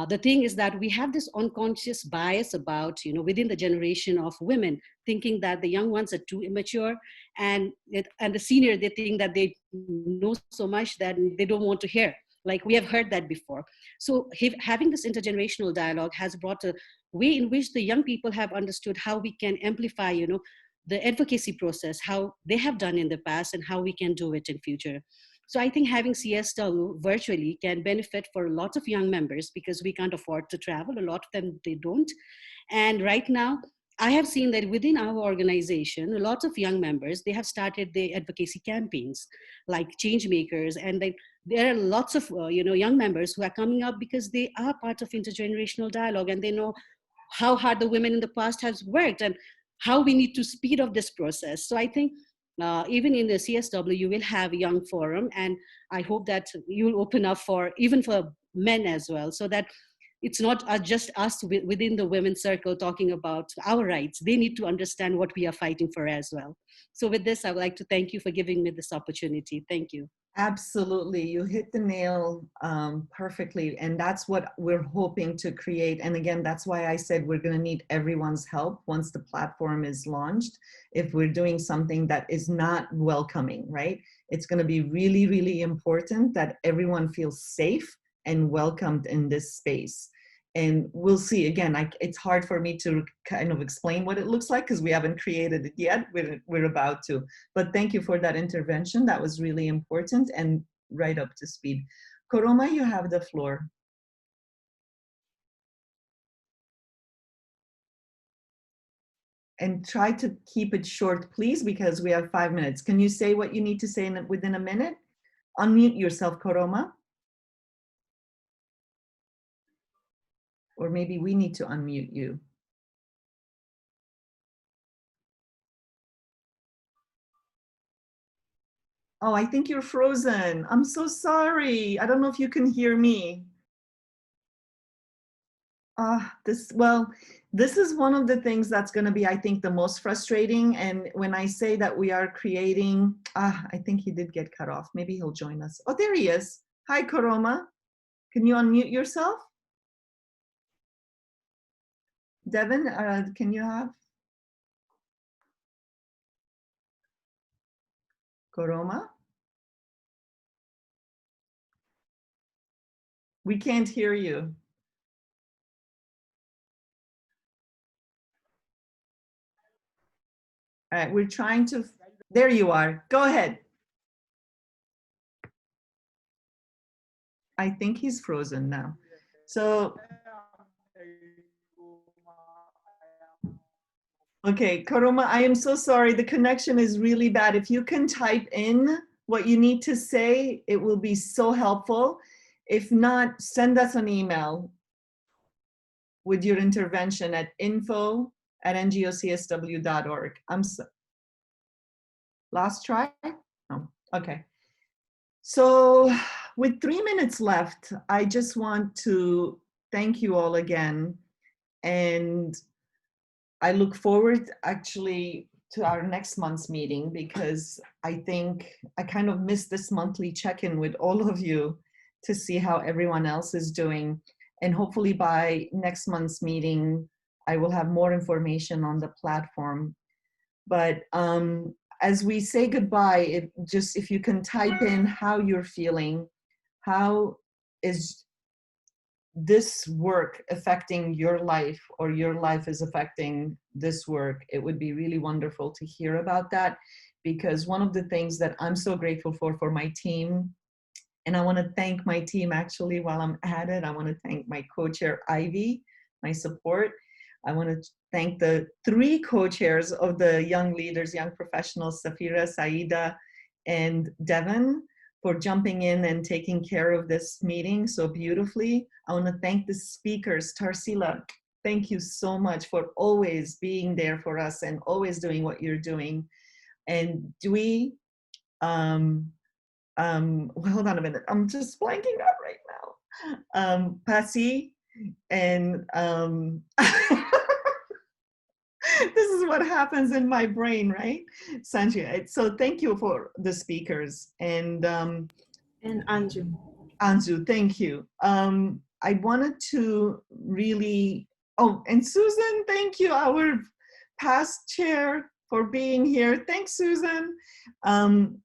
The thing is that we have this unconscious bias about, within the generation of women, thinking that the young ones are too immature, and the senior, they think that they know so much that they don't want to hear. Like we have heard that before. So having this intergenerational dialogue has brought a way in which the young people have understood how we can amplify, the advocacy process, how they have done in the past and how we can do it in future. So I think having CSW virtually can benefit for a lot of young members because we can't afford to travel. A lot of them, they don't. And right now, I have seen that within our organization, a lot of young members, they have started their advocacy campaigns like change makers. And there are lots of young members who are coming up because they are part of intergenerational dialogue and they know how hard the women in the past has worked and how we need to speed up this process. So I think even in the CSW, you will have a young forum, and I hope that you will open up even for men as well, so that it's not just us within the women's circle talking about our rights. They need to understand what we are fighting for as well. So with this, I would like to thank you for giving me this opportunity. Thank you. Absolutely. You hit the nail perfectly. And that's what we're hoping to create. And again, that's why I said we're going to need everyone's help once the platform is launched. If we're doing something that is not welcoming, right? It's going to be really, really important that everyone feels safe and welcomed in this space. And we'll see. Again, it's hard for me to kind of explain what it looks like because we haven't created it yet. We're about to. But thank you for that intervention. That was really important and right up to speed. Koroma, you have the floor. And try to keep it short, please, because we have 5 minutes. Can you say what you need to say within a minute? Unmute yourself, Koroma. Or maybe we need to unmute you. Oh, I think you're frozen. I'm so sorry. I don't know if you can hear me. This is one of the things that's going to be, I think, the most frustrating. And when I say that we are creating, I think he did get cut off. Maybe he'll join us. Oh, there he is. Hi, Koroma. Can you unmute yourself? Devin, can you have Koroma? We can't hear you. All right, we're trying to, there you are. Go ahead. I think he's frozen now. So, okay, Koroma, I am so sorry. The connection is really bad. If you can type in what you need to say, it will be so helpful. If not, send us an email with your intervention at info@ngocsw.org. Last try? No, okay. So with 3 minutes left, I just want to thank you all again. And I look forward actually to our next month's meeting because I think I kind of missed this monthly check-in with all of you to see how everyone else is doing. And hopefully by next month's meeting, I will have more information on the platform. But as we say goodbye, if you can type in how you're feeling, how is this work affecting your life or your life is affecting this work, it would be really wonderful to hear about that. Because one of the things that I'm so grateful for my team, and I want to thank my team actually while I'm at it. I want to thank my co-chair Ivy, my support. I want to thank the 3 co-chairs of the Young Leaders, Young Professionals, Safira, Saida, and Devin, for jumping in and taking care of this meeting so beautifully. I want to thank the speakers. Tarsila, thank you so much for always being there for us and always doing what you're doing. And Dewey, well, hold on a minute. I'm just blanking out right now. Pasi, and this is what happens in my brain, right? Sanjay. So thank you for the speakers. And Anju. Anju, thank you. I wanted to really, and Susan, thank you, our past chair, for being here. Thanks, Susan. And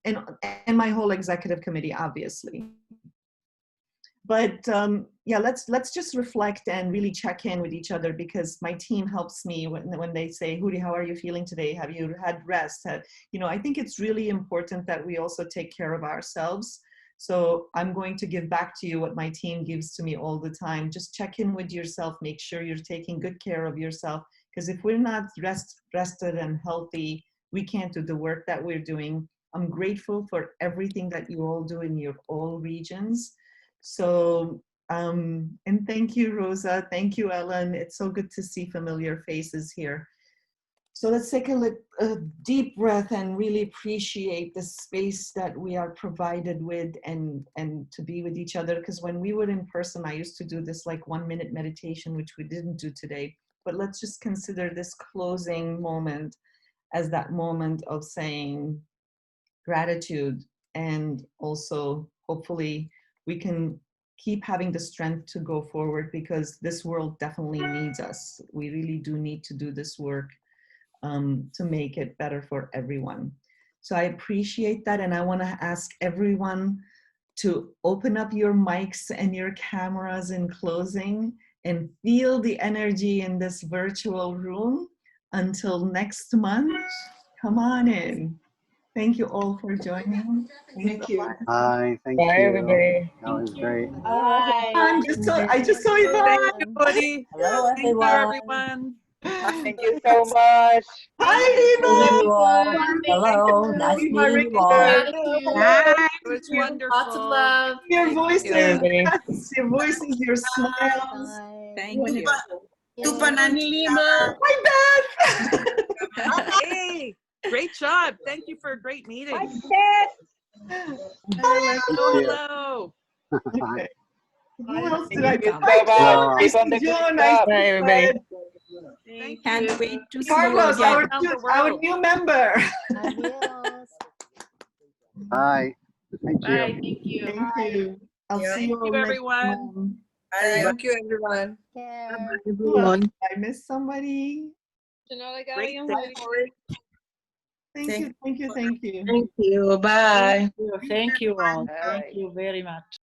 my whole executive committee, obviously. But yeah, let's just reflect and really check in with each other, because my team helps me when they say, Huri, how are you feeling today? Have you had rest? I think it's really important that we also take care of ourselves. So I'm going to give back to you what my team gives to me all the time. Just check in with yourself, make sure you're taking good care of yourself, because if we're not rested and healthy, we can't do the work that we're doing. I'm grateful for everything that you all do in your all regions. So, and thank you, Rosa. Thank you, Ellen. It's so good to see familiar faces here. So let's take a deep breath and really appreciate the space that we are provided with and to be with each other. Because when we were in person, I used to do this like 1-minute meditation, which we didn't do today. But let's just consider this closing moment as that moment of saying gratitude and also hopefully we can keep having the strength to go forward, because this world definitely needs us. We really do need to do this work to make it better for everyone. So I appreciate that, and I want to ask everyone to open up your mics and your cameras in closing and feel the energy in this virtual room. Until next month, come on in. Thank you all for joining. Thank you. Hi, thank Bye, you. everybody. That was great. Bye. I just saw Yvonne. Everybody. Hello, Thank you, everyone. Thank you so much. Hi, Everyone. Hello, nice meeting you all. It was wonderful. Lots of love. Your Thank voices, you, everybody. yes, your voices, your smiles. Thank you. My bad. Hey, great job. Thank you for a great meeting. Hello. Hello. Okay. Who else did I Thank you miss? so Hi, much. Keep on the good Joan, nice stuff. to Bye, meet everybody. you. Can't wait to see you Carlos, again. our new member. Hi. Thank you. Bye. Thank you. Thank you. I'll see you all Thank you, next everyone. month. Thank you, everyone. Who else? Did I miss somebody? Great Thank you, thank you, thank you. Thank you. Bye. Thank you all. Thank you very much.